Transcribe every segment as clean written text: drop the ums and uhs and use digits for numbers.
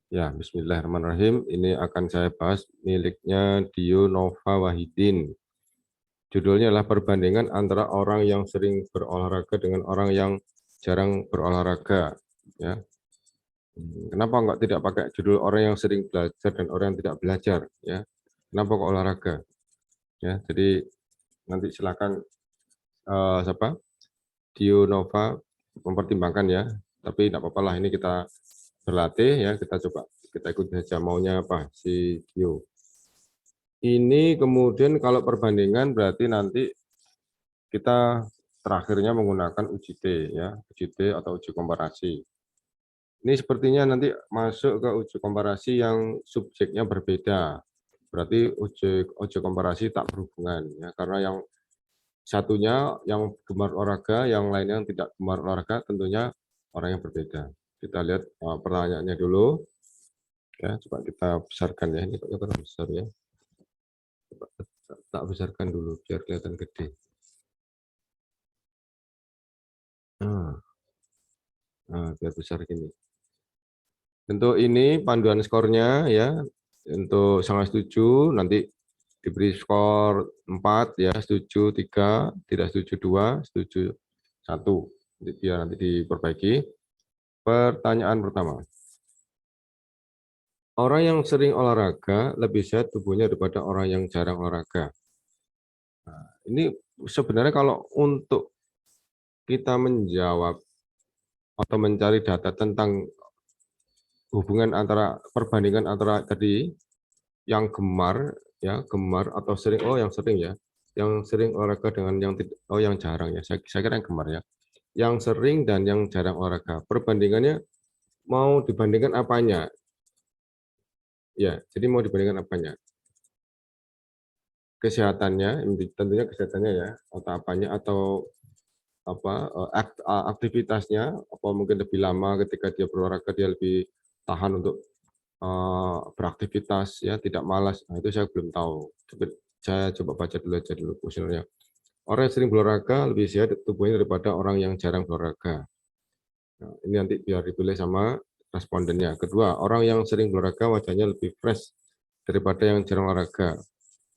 Ya, bismillahirrahmanirrahim. Ini akan saya bahas miliknya Dio Nova Wahidin. Judulnya adalah perbandingan antara orang yang sering berolahraga dengan orang yang jarang berolahraga. Ya, kenapa enggak tidak pakai judul orang yang sering belajar dan orang yang tidak belajar? Ya, kenapa kok olahraga? Ya, jadi nanti silakan siapa? Dio Nova mempertimbangkan ya. Tapi tidak apa-apa lah, ini kita berlatih ya. Kita ikuti saja maunya apa si Dio. Ini kemudian kalau perbandingan berarti nanti kita terakhirnya menggunakan uji T ya, uji T atau uji komparasi. Ini sepertinya nanti masuk ke uji komparasi yang subjeknya berbeda. Berarti uji komparasi tak berhubungan ya, karena yang satunya yang gemar olahraga, yang lainnya yang tidak gemar olahraga, tentunya orang yang berbeda. Kita lihat pertanyaannya dulu ya, coba kita besarkan ya, ini kok terlalu besar ya. Coba tak besarkan dulu biar kelihatan gede. Biar besar gini. Untuk ini panduan skornya ya, untuk sangat setuju nanti diberi skor 4 ya, setuju 3, tidak setuju 2, setuju 1. Biar nanti diperbaiki. Pertanyaan pertama. Orang yang sering olahraga lebih sehat tubuhnya daripada orang yang jarang olahraga. Nah, ini sebenarnya kalau untuk kita menjawab atau mencari data tentang hubungan antara perbandingan antara tadi yang gemar ya, gemar atau sering, yang sering ya, yang sering olahraga dengan yang tidak, yang jarang ya, saya kira yang gemar ya, yang sering dan yang jarang olahraga, perbandingannya mau dibandingkan apanya ya, jadi mau dibandingkan apanya, kesehatannya, tentunya kesehatannya ya, atau apanya, atau apa, aktivitasnya, apa mungkin lebih lama ketika dia berolahraga dia lebih tahan untuk beraktivitas ya, tidak malas. Nah, itu saya belum tahu. Saya coba baca dulu aja dulu kuesionernya. Orang yang sering berolahraga lebih sehat tubuhnya daripada orang yang jarang berolahraga. Nah, ini nanti biar dipilih sama respondennya. Kedua, orang yang sering berolahraga wajahnya lebih fresh daripada yang jarang olahraga.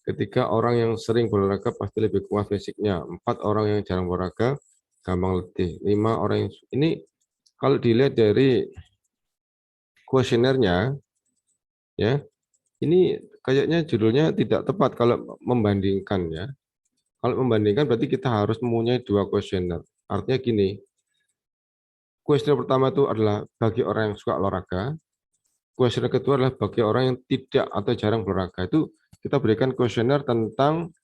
Ketiga, orang yang sering berolahraga pasti lebih kuat fisiknya. 4, orang yang jarang berolahraga gampang letih. 5, orang yang ini kalau dilihat dari kuesionernya ya, ini kayaknya judulnya tidak tepat kalau membandingkan ya. Kalau membandingkan berarti kita harus mempunyai 2 kuesioner. Artinya gini, kuesioner pertama itu adalah bagi orang yang suka olahraga, kuesioner kedua adalah bagi orang yang tidak atau jarang berolahraga. Itu kita berikan kuesioner tentang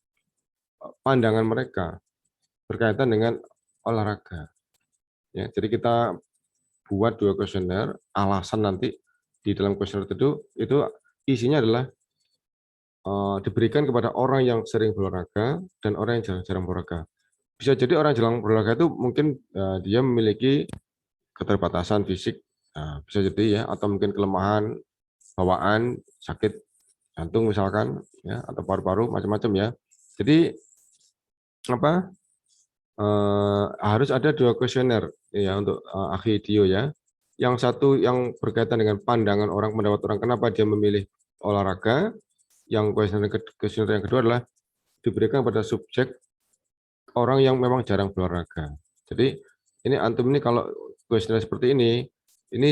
pandangan mereka berkaitan dengan olahraga. Ya, jadi kita buat 2 kuesioner, alasan nanti di dalam kuesioner itu isinya adalah diberikan kepada orang yang sering berolahraga dan orang yang jarang-jarang berolahraga. Bisa jadi orang jarang berolahraga itu mungkin dia memiliki keterbatasan fisik, bisa jadi ya, atau mungkin kelemahan bawaan, sakit jantung misalkan, ya, atau paru-paru macam-macam ya. Jadi apa? Harus ada 2 kuesioner ya untuk ahli Dio ya. Yang satu yang berkaitan dengan pandangan orang, pendapat orang kenapa dia memilih olahraga. Yang kuesioner yang kedua adalah diberikan pada subjek orang yang memang jarang berolahraga. Jadi ini antum ini kalau kuesioner seperti ini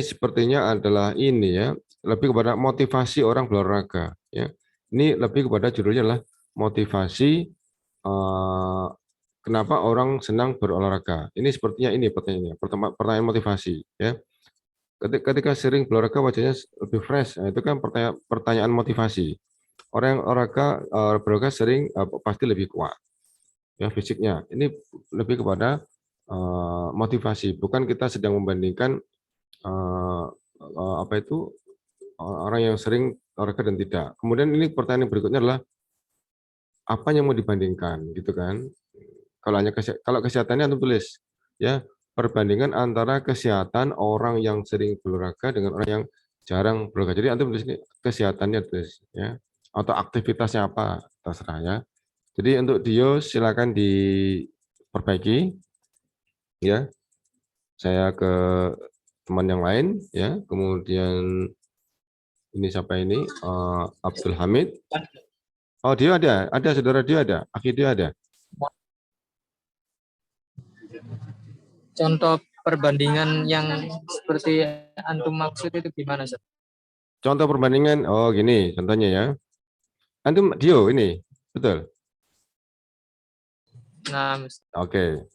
sepertinya adalah ini ya, lebih kepada motivasi orang berolahraga ya. Ini lebih kepada judulnya adalah motivasi kenapa orang senang berolahraga. Ini sepertinya ini pertanyaannya, pertanyaan motivasi ya. Ketika sering berolahraga wajahnya lebih fresh. Nah, itu kan pertanyaan motivasi. Orang yang berolahraga sering pasti lebih kuat ya fisiknya. Ini lebih kepada motivasi, bukan kita sedang membandingkan apa itu orang yang sering olahraga dan tidak. Kemudian ini pertanyaan berikutnya adalah apa yang mau dibandingkan gitu kan? Kalau kesehatannya antum tulis ya, perbandingan antara kesehatan orang yang sering berolahraga dengan orang yang jarang berolahraga. Jadi antum tulis ini kesehatannya tulis ya, atau aktivitasnya apa terserah ya. Jadi untuk Dio silakan diperbaiki ya. Saya ke teman yang lain ya. Kemudian Ini siapa ini? Abdul Hamid. Oh, dia ada saudara dia ada, Akhi dia ada. Contoh perbandingan yang seperti antum maksud itu gimana, Ustaz? Contoh perbandingan, oh gini, contohnya ya. Antum Dio ini, betul? Nah, Oke.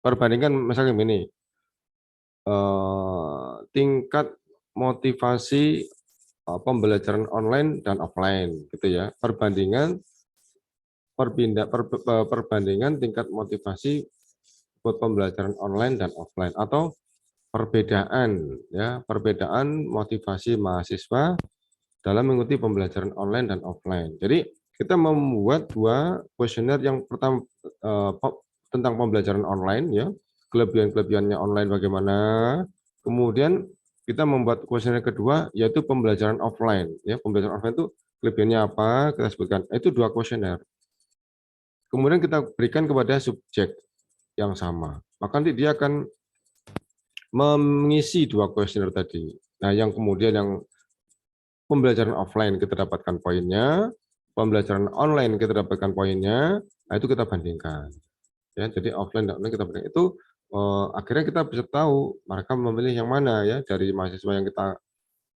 Perbandingan misalnya begini, tingkat motivasi pembelajaran online dan offline, gitu ya. Perbandingan tingkat motivasi buat pembelajaran online dan offline, atau perbedaan motivasi mahasiswa dalam mengikuti pembelajaran online dan offline. Jadi kita membuat dua kuesioner. Yang pertama tentang pembelajaran online, ya, kelebihan-kelebihannya online bagaimana. Kemudian kita membuat kuesioner kedua, yaitu pembelajaran offline. Ya, pembelajaran offline itu kelebihannya apa, kita sebutkan. Itu dua kuesioner. Kemudian kita berikan kepada subjek yang sama. Maka nanti dia akan mengisi dua kuesioner tadi. Nah, yang kemudian yang pembelajaran offline kita dapatkan poinnya, pembelajaran online kita dapatkan poinnya, nah itu kita bandingkan. Ya, jadi offline dan online kita bandingkan. Itu akhirnya kita bisa tahu mereka memilih yang mana, ya, dari mahasiswa yang kita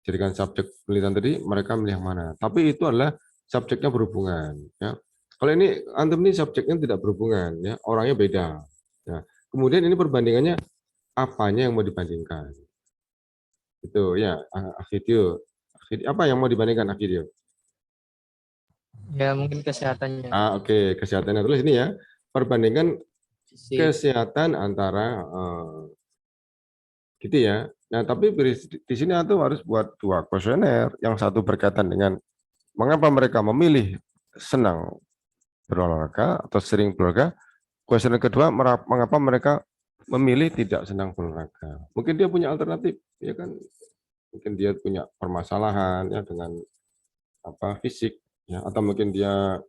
jadikan subjek penelitian tadi, mereka memilih yang mana. Tapi itu adalah subjeknya berhubungan. Ya. Kalau ini antum ini subjeknya tidak berhubungan, ya, orangnya beda. Ya. Kemudian ini perbandingannya apanya yang mau dibandingkan? Itu ya, video. Apa yang mau dibandingkan video? ya mungkin kesehatannya. Oke. Kesehatannya tulis ini ya. Perbandingan Fisik. kesehatan antara gitu ya. Nah, tapi di sini antum harus buat dua kuesioner. Yang satu berkaitan dengan mengapa mereka memilih senang berolahraga atau sering berolahraga. Kuesioner kedua, mengapa mereka memilih tidak senang berolahraga. Mungkin dia punya alternatif, ya kan? Mungkin dia punya permasalahan ya dengan fisik, ya, atau mungkin dia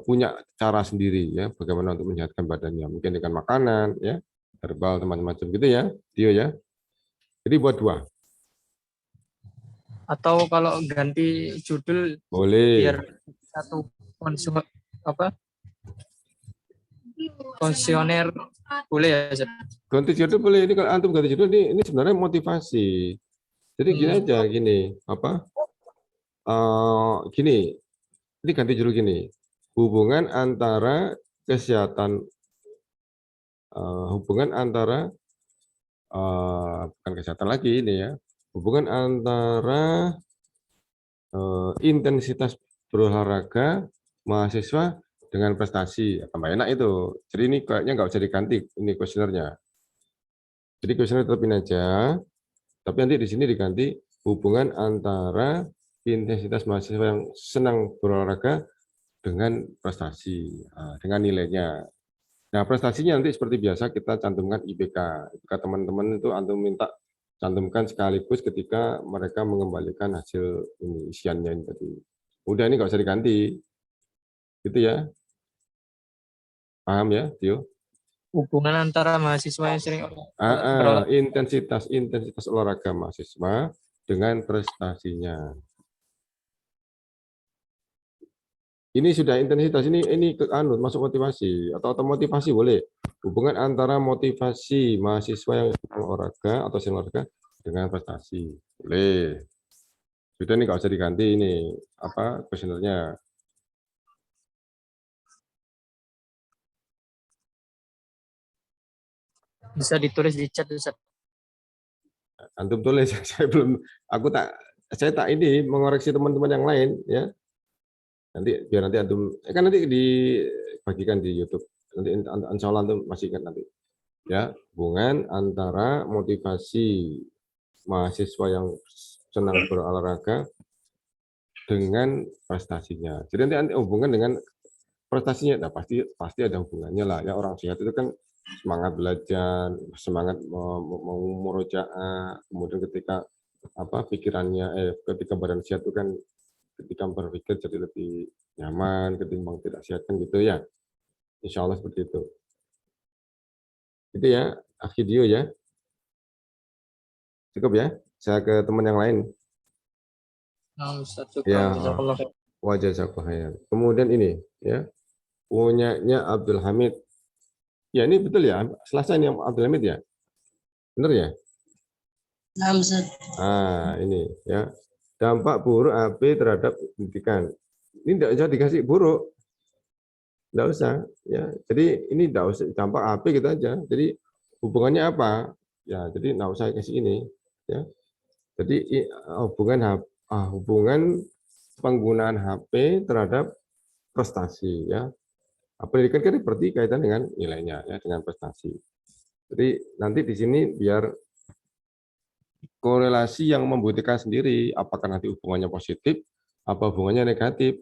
punya cara sendiri, ya, bagaimana untuk menyehatkan badannya, mungkin dengan makanan, ya, herbal, teman-teman gitu ya, Tio ya. Jadi buat dua. Atau kalau ganti judul Boleh. biar satu apa konsesioner boleh ya, Ustaz? Ganti judul boleh. Ini kalau antum ganti judul, ini sebenarnya motivasi. Jadi gini aja, gini, gini, ini ganti judul gini, hubungan antara kesehatan, hubungan antara bukan kesehatan lagi ini ya, hubungan antara intensitas berolahraga mahasiswa dengan prestasi. Tambah enak itu. Jadi ini kayaknya nggak usah diganti ini kuesionernya. Jadi kuesioner tetapin aja, tapi nanti di sini diganti hubungan antara intensitas mahasiswa yang senang berolahraga dengan prestasi, dengan nilainya. Nah, prestasinya nanti seperti biasa kita cantumkan IPK. IPK teman-teman itu antum minta cantumkan sekaligus ketika mereka mengembalikan hasil ini isiannya ini tadi. Udah, ini nggak usah diganti, gitu ya. Paham ya, Tio? Hubungan antara mahasiswa yang sering berolahraga. Intensitas olahraga mahasiswa dengan prestasinya. Ini sudah intensitas, ini ke masuk motivasi atau motivasi boleh. Hubungan antara motivasi mahasiswa yang olahraga atau sering olahraga dengan prestasi. Boleh. Sudah, ini nggak usah diganti ini kuesionernya. Bisa ditulis di chat, Ustaz. Antum tulis, saya tak ini mengoreksi teman-teman yang lain ya. Nanti biar nanti antum kan nanti dibagikan di YouTube. Nanti insya Allah antum masih ingat nanti. Ya, hubungan antara motivasi mahasiswa yang senang berolahraga dengan prestasinya. Jadi nanti hubungan dengan prestasinya, nah pasti ada hubungannya lah ya. Orang sehat itu kan semangat belajar, semangat mau murojaah, kemudian ketika pikirannya ketika badan sehat itu kan ketika berpikir jadi lebih nyaman ketimbang tidak sehat kan gitu ya. Insya Allah seperti itu. Itu ya, video ya. Cukup ya? Saya ke teman yang lain. Nah, Ustaz, syukran. Ya, Jazakallah khair. wajah khairan. Kemudian ini ya, punyanya Abdul Hamid. Ya, ini betul ya. Selasa ini Abdul Hamid ya. Benar ya? Nah, Ustaz. Ini ya. Dampak buruk HP terhadap pendidikan. Ini tidak usah dikasih buruk. Tidak usah ya. Jadi ini tidak usah dampak HP gitu aja. Jadi hubungannya apa? Ya, jadi tidak usah kasih ini ya. Jadi hubungan penggunaan HP terhadap prestasi ya. Pendidikan kan berarti kaitan dengan nilainya ya, dengan prestasi. Jadi nanti di sini biar korelasi yang membuktikan sendiri apakah nanti hubungannya positif apa hubungannya negatif.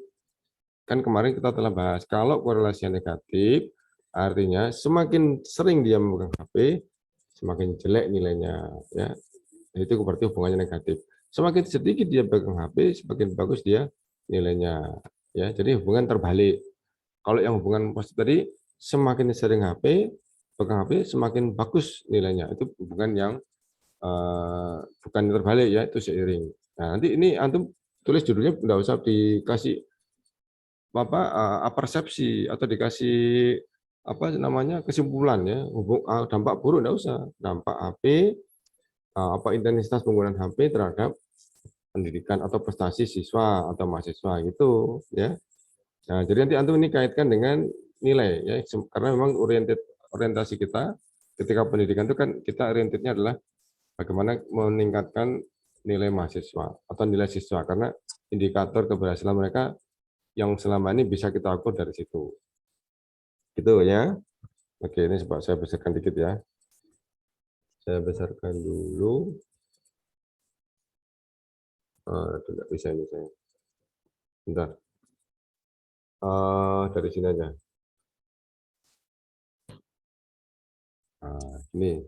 Kan kemarin kita telah bahas kalau korelasinya negatif artinya semakin sering dia memegang HP semakin jelek nilainya ya. Itu berarti hubungannya negatif. Semakin sedikit dia pegang HP semakin bagus dia nilainya ya. Jadi hubungan terbalik. Kalau yang hubungan positif tadi semakin sering pegang HP semakin bagus nilainya. Itu hubungan yang bukan terbalik ya, itu seiring. Nah, nanti ini antum tulis judulnya enggak usah dikasih persepsi atau dikasih apa namanya kesimpulan ya, dampak buruk enggak usah. Dampak HP intensitas penggunaan HP terhadap pendidikan atau prestasi siswa atau mahasiswa gitu ya. Nah, jadi nanti antum ini kaitkan dengan nilai ya, karena memang orientasi kita ketika pendidikan itu kan kita orientasinya adalah bagaimana meningkatkan nilai mahasiswa atau nilai siswa karena indikator keberhasilan mereka yang selama ini bisa kita ukur dari situ. Gitu ya. Oke, ini coba saya besarkan dikit ya. Saya besarkan dulu. Tidak bisa ini saya. Bentar. Dari sini aja. Ini.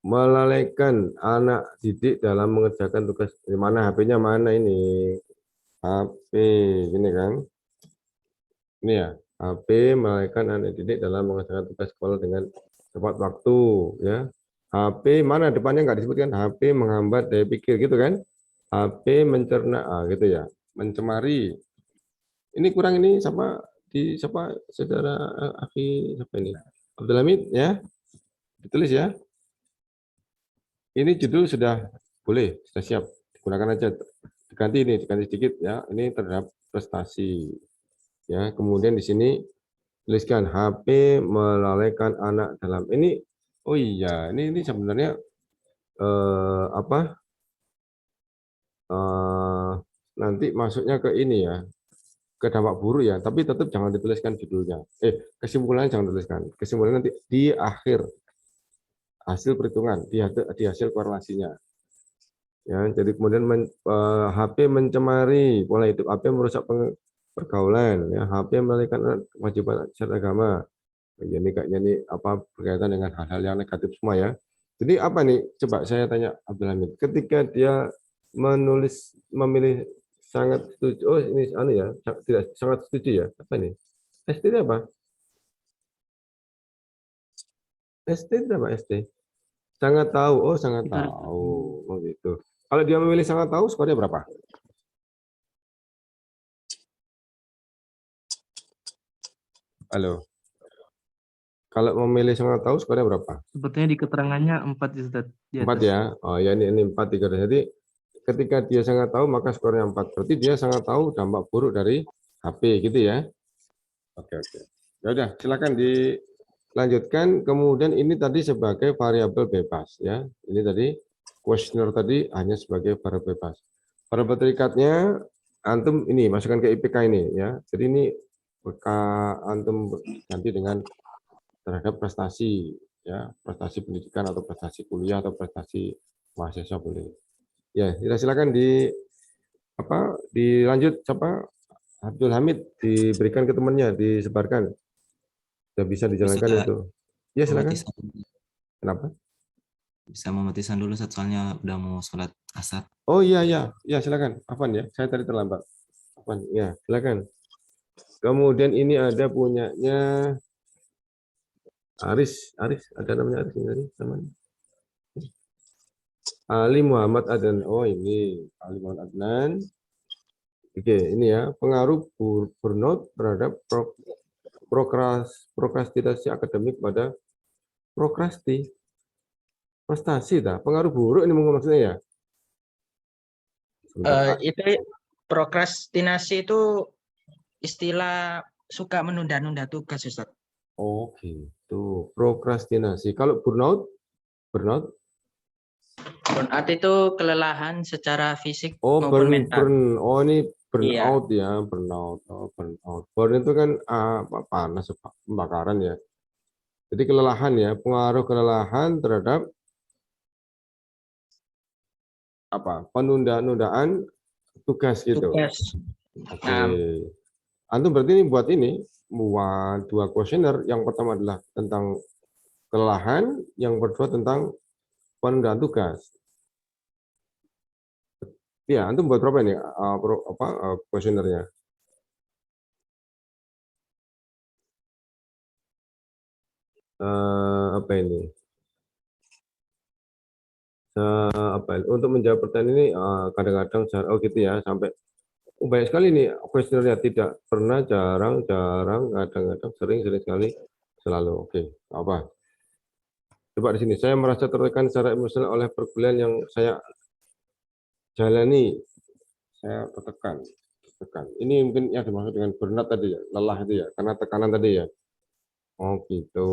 Melalaikan anak didik dalam mengerjakan tugas. Di mana HP-nya mana ini? HP, ini kan. Ini ya, HP melalaikan anak didik dalam mengerjakan tugas sekolah dengan tepat waktu. Ya, HP mana depannya nggak disebutkan. HP menghambat daya pikir gitu kan. HP mencerna, gitu ya, mencemari. Ini kurang ini siapa saudara Afi siapa ini? Abdul Hamid ya, ditulis ya. Ini judul sudah boleh, sudah siap, digunakan aja. Diganti sedikit ya. Ini terhadap prestasi. Ya, kemudian di sini tuliskan HP melalaikan anak dalam ini. Oh iya, ini sebenarnya nanti masuknya ke ini ya, ke dampak buruk ya. Tapi tetap jangan dituliskan judulnya. Kesimpulannya jangan tuliskan. Kesimpulannya nanti di akhir hasil perhitungan, di hasil korelasinya. Ya, jadi kemudian HP mencemari pola hidup, HP merusak pergaulan, ya, HP melalaikan kewajiban syariat agama. Ini kayaknya ini berkaitan dengan hal-hal yang negatif semua ya. Jadi apa nih? Coba saya tanya Abdul Hamid. Ketika dia memilih sangat setuju. Oh ini ya, tidak sangat setuju ya. Apa ini? ST itu apa? ST itu apa ST? Sangat tahu. Oh sangat tahu. Oh gitu. Kalau dia memilih sangat tahu, skornya berapa? Halo. Kalau memilih sangat tahu, skornya berapa? Sepertinya di keterangannya 4 Ustaz. 4 ya. Oh ya ini 4 3. Jadi ketika dia sangat tahu maka skornya 4. Berarti dia sangat tahu dampak buruk dari HP gitu ya. Oke. Ya udah, silakan dilanjutkan. Kemudian ini tadi sebagai variabel bebas ya. Ini tadi kuesioner tadi hanya sebagai variabel bebas. Variabel terikatnya antum ini masukkan ke IPK ini ya. Jadi ini antum ganti dengan terhadap prestasi ya, prestasi pendidikan atau prestasi kuliah atau prestasi mahasiswa boleh. Ya, silakan dilanjut Abdul Hamid diberikan ke temannya, disebarkan. Sudah bisa dijalankan itu. Ya, silakan. Kenapa? Bisa mematikan dulu soalnya udah mau sholat asar. Oh iya, silakan. Afwan ya, saya tadi terlambat. Afwan, ya, silakan. Kemudian ini ada punyanya Aris, ada namanya Aris ini namanya. Ali Muhammad Adnan. Oh ini Ali Muhammad Adnan. Oke, ini ya pengaruh burnout terhadap prokrastinasi akademik pada prestasi. Pengaruh buruk ini maksudnya ya. Sebentar, Pak. Itu prokrastinasi itu istilah suka menunda-nunda tugas, Ustaz. Oh gitu. Prokrastinasi. Kalau burnout Burnout itu kelelahan secara fisik oh maupun mental. oh ini Iya. burnout ya, burnout. Oh, burnout. Burn itu kan panas, pembakaran ya. Jadi kelelahan ya, pengaruh kelelahan terhadap apa? Penunda-nundaan tugas gitu. Tugas. Oke. Antum berarti ini buat 2 kuesioner. Yang pertama adalah tentang kelelahan, yang kedua tentang penundaan tugas. Ya, antum buat berapa ini kuesionernya? Apa ini? Untuk menjawab pertanyaan ini kadang-kadang gitu ya sampai banyak sekali nih kuesionernya, tidak pernah, jarang, kadang-kadang, sering sekali, selalu. Oke, apa? Coba di sini, saya merasa tertekan secara emosional oleh perkuliahan yang saya jalani. Saya tertekan. Ini mungkin yang dimaksud dengan burnout tadi ya, lelah itu ya, karena tekanan tadi ya. Oh gitu.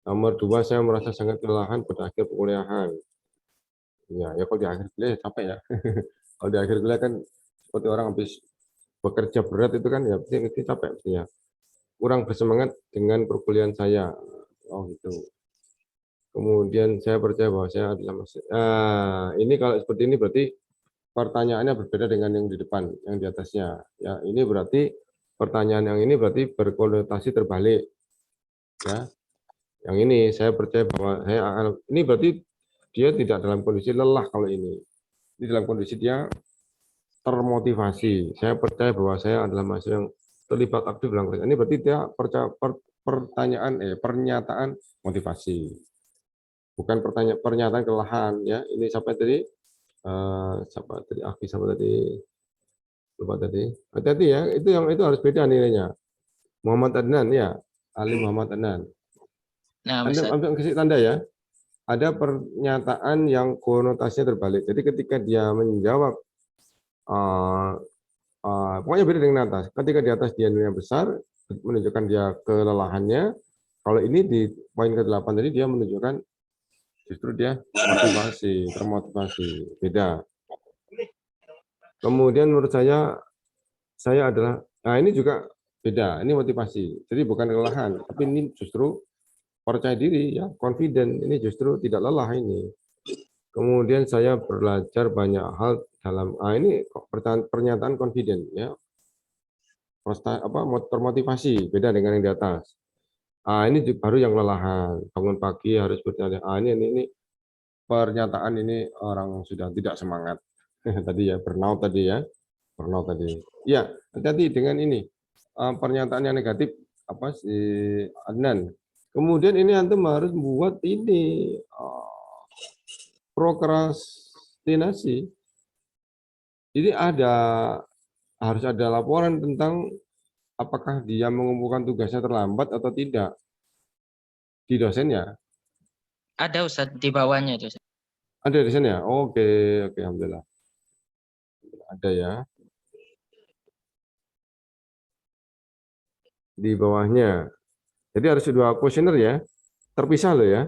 Nomor 2, saya merasa sangat kelelahan pada akhir perkuliahan. Ya kalau di akhir kuliah capek ya. Kalau di akhir kuliah kan seperti orang habis bekerja berat itu kan ya pasti capek ya. Kurang bersemangat dengan perkuliahan saya. Oh gitu. Kemudian saya percaya bahwa saya adalah ini kalau seperti ini berarti pertanyaannya berbeda dengan yang di depan, yang di atasnya. Ya, ini berarti pertanyaan yang ini berarti berkonotasi terbalik. Ya. Yang ini saya percaya bahwa ini berarti dia tidak dalam kondisi lelah kalau ini. Ini dalam kondisi dia termotivasi. Saya percaya bahwa saya adalah mahasiswa yang terlibat aktif dalam kerja. Ini berarti dia pernyataan motivasi. Bukan pernyataan kelelahan ya. Ini siapa tadi? Siapa tadi? Lupa tadi. Hati-hati ya. Itu harus beda nilainya. Muhammad Adnan ya. Ali Muhammad Adnan. Nah, Anda kasih tanda ya. Ada pernyataan yang konotasinya terbalik. Jadi ketika dia menjawab pokoknya beda dengan atas. Ketika di atas dia nilainya besar, menunjukkan dia kelelahannya. Kalau ini di poin ke-8 tadi dia menunjukkan justru dia termotivasi. Beda. Kemudian menurut saya adalah, ini juga beda. Ini motivasi. Jadi bukan kelelahan, tapi ini justru percaya diri, ya, confident. Ini justru tidak lelah ini. Kemudian saya belajar banyak hal dalam ini pernyataan confident ya. Termotivasi, beda dengan yang di atas. Ini baru yang lelahan, bangun pagi harus berjalan. Ini pernyataan ini orang sudah tidak semangat. Tadi ya, burnout tadi ya. Burnout tadi. Ya, hati-hati dengan ini. Pernyataan yang negatif si Adnan. Kemudian ini antum harus membuat ini prokrastinasi. Jadi harus ada laporan tentang apakah dia mengumpulkan tugasnya terlambat atau tidak di dosennya. Ada Ustaz di bawahnya itu. Ada di sana ya? Oke, alhamdulillah. Ada ya. Di bawahnya. Jadi harus 2 kuesioner ya. Terpisah loh ya.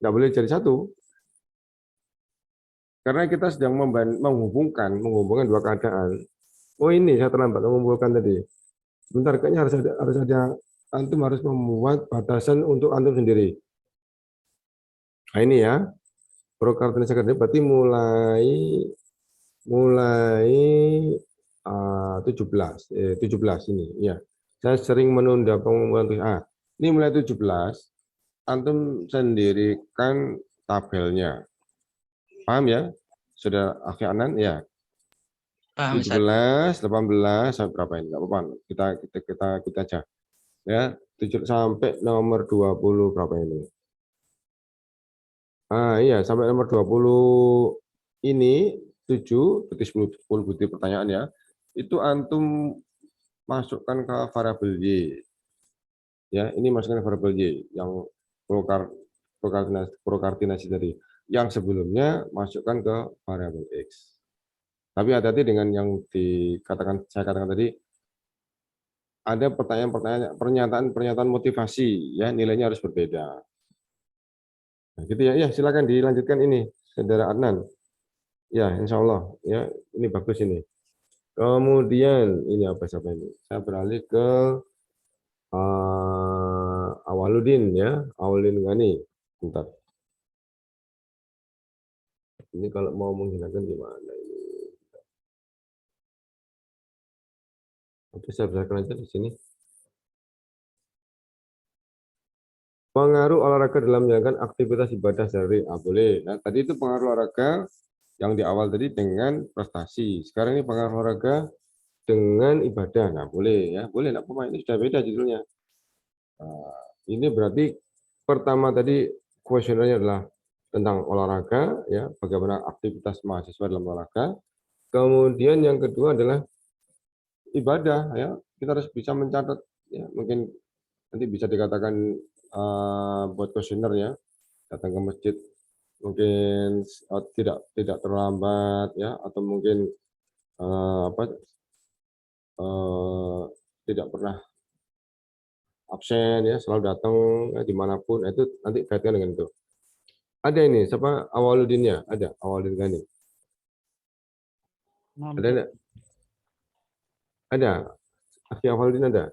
Nggak boleh jadi satu. Karena kita sedang menghubungkan 2 keadaan. Oh ini saya terlambat mengumpulkan tadi. Sebentar, kayaknya harus ada antum harus membuat batasan untuk antum sendiri. Nah ini ya. Prokrastinasi akademik berarti mulai 17 ini ya. Saya sering menunda pengumuman tugas. Ini mulai 17. Antum sendirikan tabelnya. Paham ya? Sudah Akhi Anan ya? Paham, 17, 18 sampai berapa ini? Enggak apa-apa. Kita aja. Ya, 7 sampai nomor 20 berapa ini? Iya, sampai nomor 20 ini 7 berarti 10 bukti pertanyaan ya. Itu antum masukkan ke variabel Y. Ya, ini masukkan ke variabel Y yang prokartinasi tadi. Yang sebelumnya masukkan ke variabel X. Tapi hati-hati dengan yang saya katakan tadi, ada pertanyaan-pertanyaan, pernyataan motivasi, ya nilainya harus berbeda. Nah, gitu ya, ya silakan dilanjutkan ini, saudara Adnan. Ya, insya Allah, ya ini bagus ini. Kemudian ini apa siapa ini? Saya beralih ke Awaludin ya, Awaludin Gani. Bentar. Ini kalau mau menghilangkan gimana ini? Oke, saya berikan aja di sini. Pengaruh olahraga dalam menjalankan aktivitas ibadah sehari, boleh. Nah, tadi itu pengaruh olahraga yang di awal tadi dengan prestasi. Sekarang ini pengaruh olahraga dengan ibadah. Nah, boleh ya, boleh. Nah, pemain ini sudah beda judulnya. Nah, ini berarti pertama tadi kuesionernya adalah tentang olahraga, ya, bagaimana aktivitas mahasiswa dalam olahraga. Kemudian yang kedua adalah ibadah, ya. Kita harus bisa mencatat, ya. Mungkin nanti bisa dikatakan buat kuesioner ya, datang ke masjid mungkin tidak terlambat ya, atau mungkin tidak pernah absen ya, selalu datang ya, dimanapun. Itu nanti kaitkan dengan itu. Ada ini siapa Awaludinnya? Ada Awaludin Gani. Ada enggak? Ada. Akhi Awaludin ada.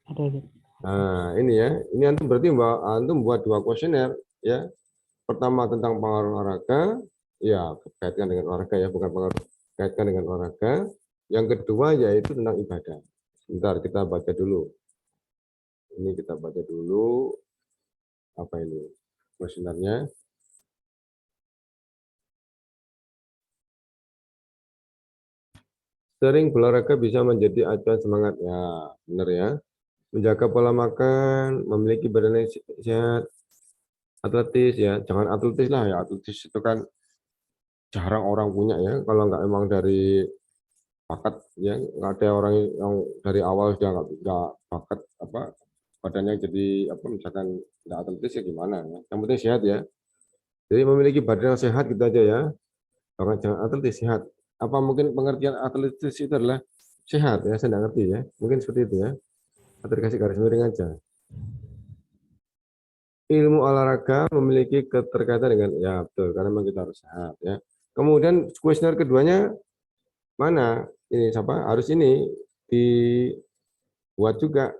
Ada. Nah, ini ya. Ini antum berarti antum buat 2 kuesioner ya. Pertama tentang pengaruh olahraga, ya kaitkan dengan olahraga ya, bukan pengaruh, kaitkan dengan olahraga. Yang kedua yaitu tentang ibadah. Sebentar kita baca dulu. Ini kita baca dulu apa ini kuesionernya. Sering berolahraga bisa menjadi acuan semangat. Ya, benar ya. Menjaga pola makan, memiliki badan yang sehat, atletis ya. Jangan atletis lah ya. Atletis itu kan jarang orang punya ya. Kalau nggak emang dari bakat ya, nggak ada orang yang dari awal sudah nggak bakat apa badannya jadi apa misalkan nggak atletis ya gimana ya. Yang penting sehat ya. Jadi memiliki badan yang sehat gitu aja ya. Jangan atletis, sehat. Apa mungkin pengertian atletis itu adalah sehat ya? Saya nggak ngerti ya. Mungkin seperti itu ya. Atau dikasih garis miring aja. Ilmu olahraga memiliki keterkaitan dengan ya betul karena memang kita harus sehat ya. Kemudian kuesioner keduanya mana? Ini siapa? Harus ini dibuat juga.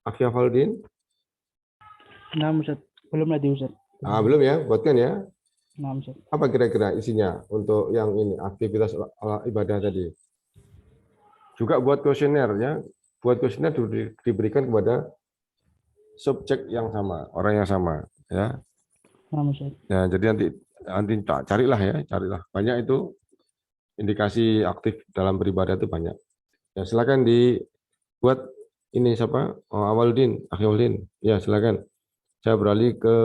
Akhi Faldin. Nah, Ustaz. Belum lagi, Ustaz. Belum ya, buatkan ya. Nah, Ustaz. Apa kira-kira isinya untuk yang ini aktivitas ibadah tadi? Juga buat kuesioner ya. Buat kuesioner diberikan kepada subjek yang sama, orang yang sama ya. Nah, Ustaz. Nah, jadi nanti carilah ya, carilah. Banyak itu indikasi aktif dalam beribadah itu banyak. Ya, silakan dibuat ini siapa? Awaludin, Akhirudin. Ya, silakan. Saya beralih ke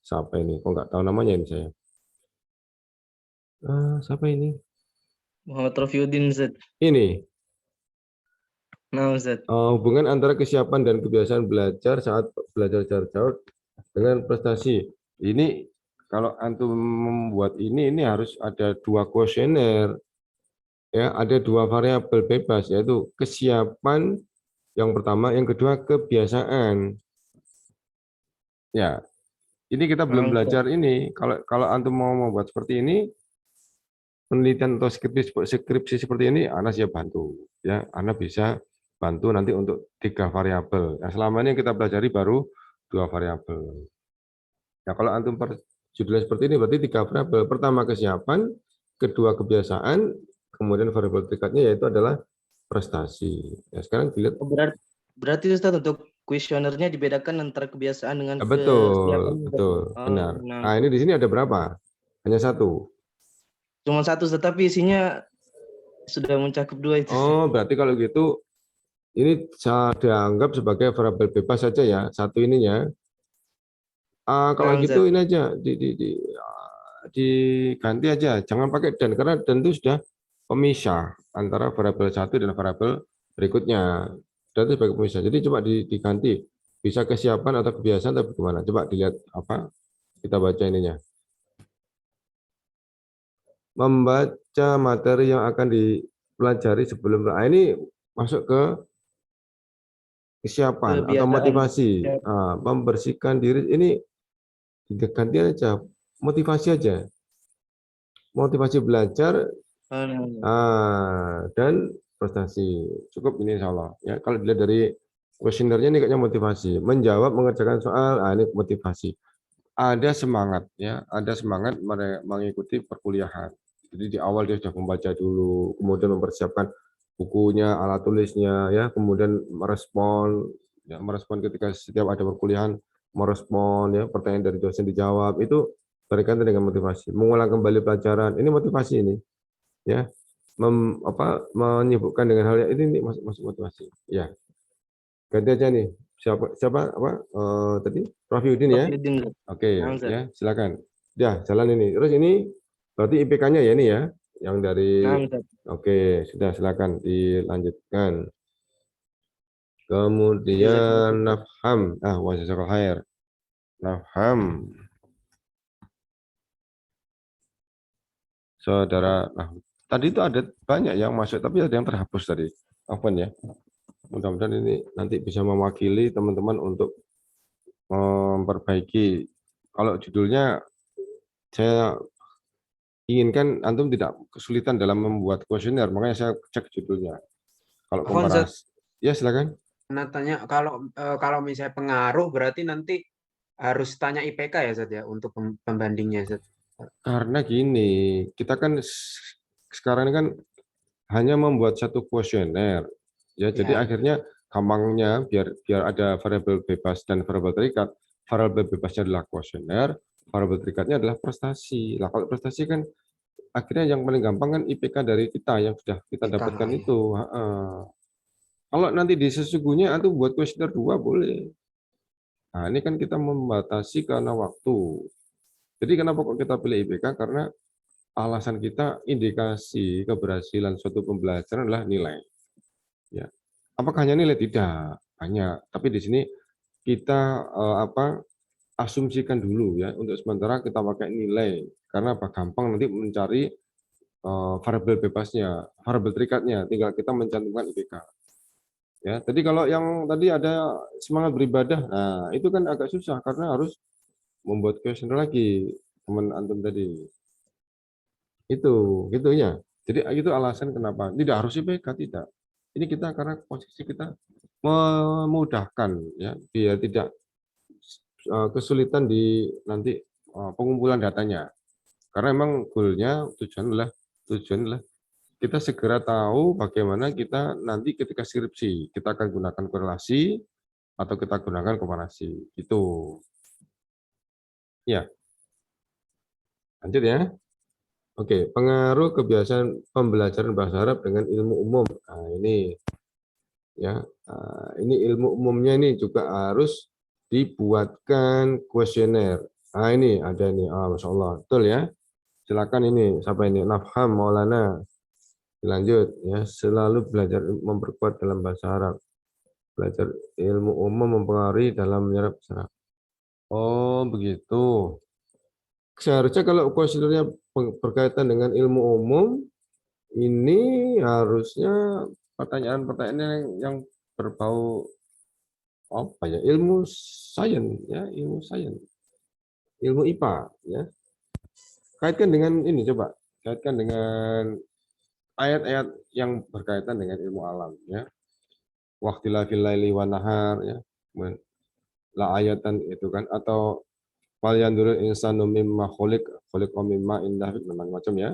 siapa ini? Kok nggak tahu namanya ini saya. Siapa ini? Muhammad Rafiuddin Ustaz. Ini. Nah, Ustaz. Hubungan antara kesiapan dan kebiasaan belajar saat belajar jarak jauh dengan prestasi. Ini kalau antum membuat ini harus ada 2 kuesioner. Ya, ada 2 variabel bebas yaitu kesiapan yang pertama, yang kedua kebiasaan. Ya. Ini kita belum belajar ini. Kalau antum mau membuat seperti ini, penelitian atau skripsi seperti ini, Anda siap bantu. Ya, Anda bisa bantu nanti untuk 3 variabel. Yang selama ini kita pelajari baru 2 variabel. Ya, kalau antum judulnya seperti ini, berarti 3 variabel. Pertama kesiapan, kedua kebiasaan, kemudian variabel berikutnya yaitu adalah prestasi. Ya, sekarang dilihat. Berarti Ustaz untuk kuesionernya dibedakan antara kebiasaan dengan betul, benar. Nah, ini di sini ada berapa? Hanya 1. Cuma 1, tetapi isinya sudah mencakup 2 itu. Oh, berarti kalau gitu ini saya dianggap sebagai variabel bebas saja ya, 1 ininya. Kalau Nah, gitu Ustaz. ini aja diganti aja, jangan pakai dan karena dan itu sudah pemisah antara variabel satu dan variabel berikutnya. Dan itu sebagai pemisah. Jadi coba diganti, bisa kesiapan atau kebiasaan atau bagaimana? Coba dilihat apa kita baca ininya. Membaca materi yang akan dipelajari sebelum ini masuk ke kesiapan atau Kebiasaan. motivasi. Membersihkan diri ini diganti aja, motivasi aja. Motivasi belajar dan prestasi. Cukup ini insya Allah. Ya, kalau dilihat dari kuesionernya ini kayaknya motivasi. Menjawab, mengerjakan soal, ini motivasi. Ada semangat, ya, ada semangat mengikuti perkuliahan. Jadi di awal dia sudah membaca dulu, kemudian mempersiapkan bukunya, alat tulisnya, ya, kemudian merespon ketika setiap ada perkuliahan, merespon, ya, pertanyaan dari dosen dijawab. Itu berkaitan dengan motivasi. Mengulang kembali pelajaran, ini motivasi ini, ya. Menyibukkan dengan hal yang ini masuk motivasi, ya. Ganti aja nih. Siapa tadi? Prof Yudin ya. Prof. Ustaz. Oke, Nah, Ustaz. ya, silakan. Ya, jalan ini. Terus ini berarti IPK-nya ya ini ya, yang dari Nah, Ustaz. Oke, sudah silakan dilanjutkan. Kemudian nafham. Wajazakallahu khair. Nafham. Saudara, tadi itu ada banyak yang masuk, tapi ada yang terhapus tadi. Afwan ya. Mudah-mudahan ini nanti bisa mewakili teman-teman untuk memperbaiki. Kalau judulnya saya inginkan antum tidak kesulitan dalam membuat kuesioner, makanya saya cek judulnya. Kalau komparasi, ya silakan. Tanya kalau misalnya pengaruh berarti nanti harus tanya IPK ya Zat ya untuk pembandingnya Zat. Karena gini, kita kan sekarang ini kan hanya membuat satu kuesioner, ya. Jadi akhirnya gampangnya biar ada variabel bebas dan variabel terikat. Variabel bebasnya adalah kuesioner, variabel terikatnya adalah prestasi. Lah kalau prestasi kan akhirnya yang paling gampang kan IPK dari kita yang sudah kita dapatkan itu. Kalau nanti di sesungguhnya itu buat kuesioner 2 boleh. Nah, ini kan kita membatasi karena waktu. Jadi kenapa kok kita pilih IPK? Karena alasan kita indikasi keberhasilan suatu pembelajaran adalah nilai. Ya. Apakah hanya nilai? Tidak, banyak. Tapi di sini kita asumsikan dulu ya, untuk sementara kita pakai nilai. Karena apa? Gampang nanti mencari variabel bebasnya, variabel terikatnya, tinggal kita mencantumkan IPK. Ya, tadi kalau yang tadi ada semangat beribadah, nah itu kan agak susah karena harus membuat kuesioner lagi, teman antum tadi. Itu, gitunya. Jadi itu alasan kenapa tidak harus IPK, tidak. Ini kita karena posisi kita memudahkan ya, biar tidak kesulitan di nanti pengumpulan datanya. Karena memang goalnya tujuan adalah kita segera tahu bagaimana kita nanti ketika skripsi kita akan gunakan korelasi atau kita gunakan komparasi. Itu. Ya. Lanjut ya. Oke, pengaruh kebiasaan pembelajaran bahasa Arab dengan ilmu umum. Nah, ini ya. Ini ilmu umumnya ini juga harus dibuatkan kuesioner. Nah, ini ada nih. Masya Allah. Betul ya. Silakan ini siapa ini? Nafham Maulana. Lanjut ya, selalu belajar memperkuat dalam bahasa Arab. Belajar ilmu umum mempengaruhi dalam menyerap bahasa Arab. Oh, begitu. Seharusnya kalau kuesionernya berkaitan dengan ilmu umum, ini harusnya pertanyaan-pertanyaan yang berbau apa ya? Ilmu sains ya, ilmu sains. Ilmu IPA ya. Kaitkan dengan ini coba, kaitkan dengan ayat-ayat yang berkaitan dengan ilmu alam ya. Waqtilafil laili wan nahar ya. La ayatan itu kan, atau wal yandurul insanu mimma khuliqa mimma indah macam-macam ya.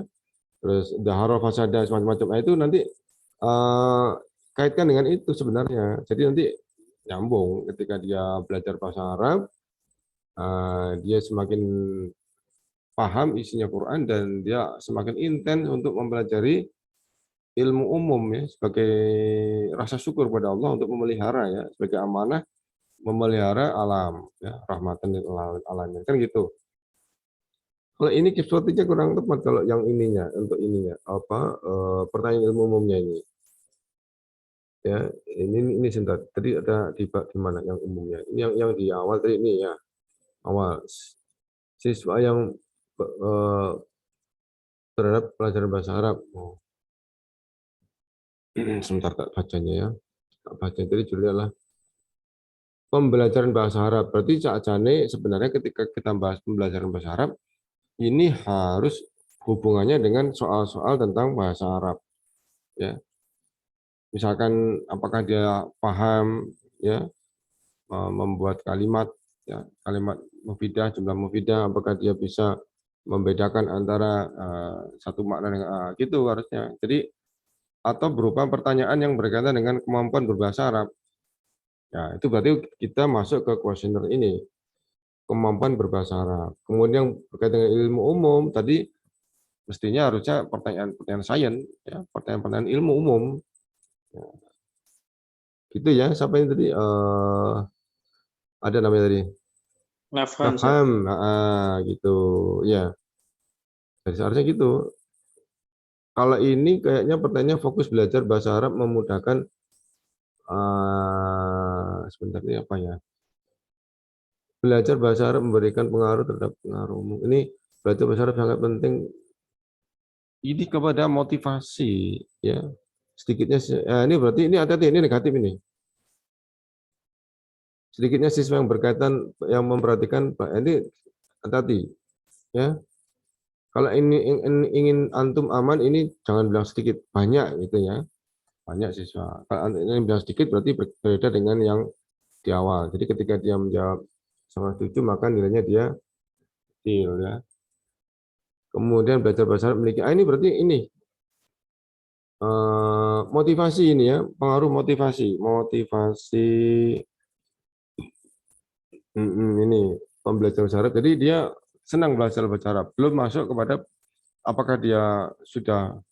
Terus dahara fasada macam-macam. Nah, itu nanti kaitkan dengan itu sebenarnya. Jadi nanti nyambung ketika dia belajar bahasa Arab, dia semakin paham isinya Quran dan dia semakin intens untuk mempelajari ilmu umum ya, sebagai rasa syukur pada Allah untuk memelihara ya, sebagai amanah memelihara alam, ya, rahmatan lil alamin, kan gitu. Kalau ini kiswatinya kurang tepat kalau yang ininya, untuk ininya pertanyaan ilmu umumnya ini. Ya, ini sebentar. Tadi ada di mana yang umumnya? Ini yang di awal tadi ini ya. Awal siswa yang terhadap pelajaran bahasa Arab. Oh. Sebentar tak bacanya ya. Tak baca tadi judulnya adalah pembelajaran bahasa Arab. Berarti sakjane sebenarnya ketika kita bahas pembelajaran bahasa Arab, ini harus hubungannya dengan soal-soal tentang bahasa Arab. Ya. Misalkan apakah dia paham ya membuat kalimat ya, kalimat mufidah, jumlah mufidah, apakah dia bisa membedakan antara satu makna dengan gitu harusnya. Jadi atau berupa pertanyaan yang berkaitan dengan kemampuan berbahasa Arab. Ya, itu berarti kita masuk ke kuesioner ini, kemampuan berbahasa Arab. Kemudian berkaitan dengan ilmu umum tadi mestinya harusnya pertanyaan sains ya, pertanyaan ilmu umum. Ya. Gitu ya, siapa yang tadi ada namanya tadi? Nafham, Ustaz. Nafham, gitu. Ya. Jadi seharusnya gitu. Kalau ini kayaknya pertanyaan fokus belajar bahasa Arab memudahkan sebentar ini apa ya? Belajar bahasa Arab memberikan pengaruh terhadap pengaruh umum. Ini belajar bahasa Arab sangat penting. Ini kepada motivasi, ya. Sedikitnya, ini berarti ini hati-hati, ini negatif ini. Sedikitnya siswa yang berkaitan, yang memperhatikan, ini hati-hati, ya. Kalau ini ingin antum aman, ini jangan bilang sedikit, banyak gitu ya, banyak siswa. Kalau ini bilang sedikit berarti berbeda dengan yang di awal. Jadi ketika dia menjawab sama 7, maka nilainya dia kecil ya. Kemudian belajar bahasa Arab memiliki, ini berarti ini motivasi ini ya, pengaruh motivasi ini pembelajaran bahasa Arab. Jadi dia senang belajar bahasa Arab. Belum masuk kepada apakah dia sudah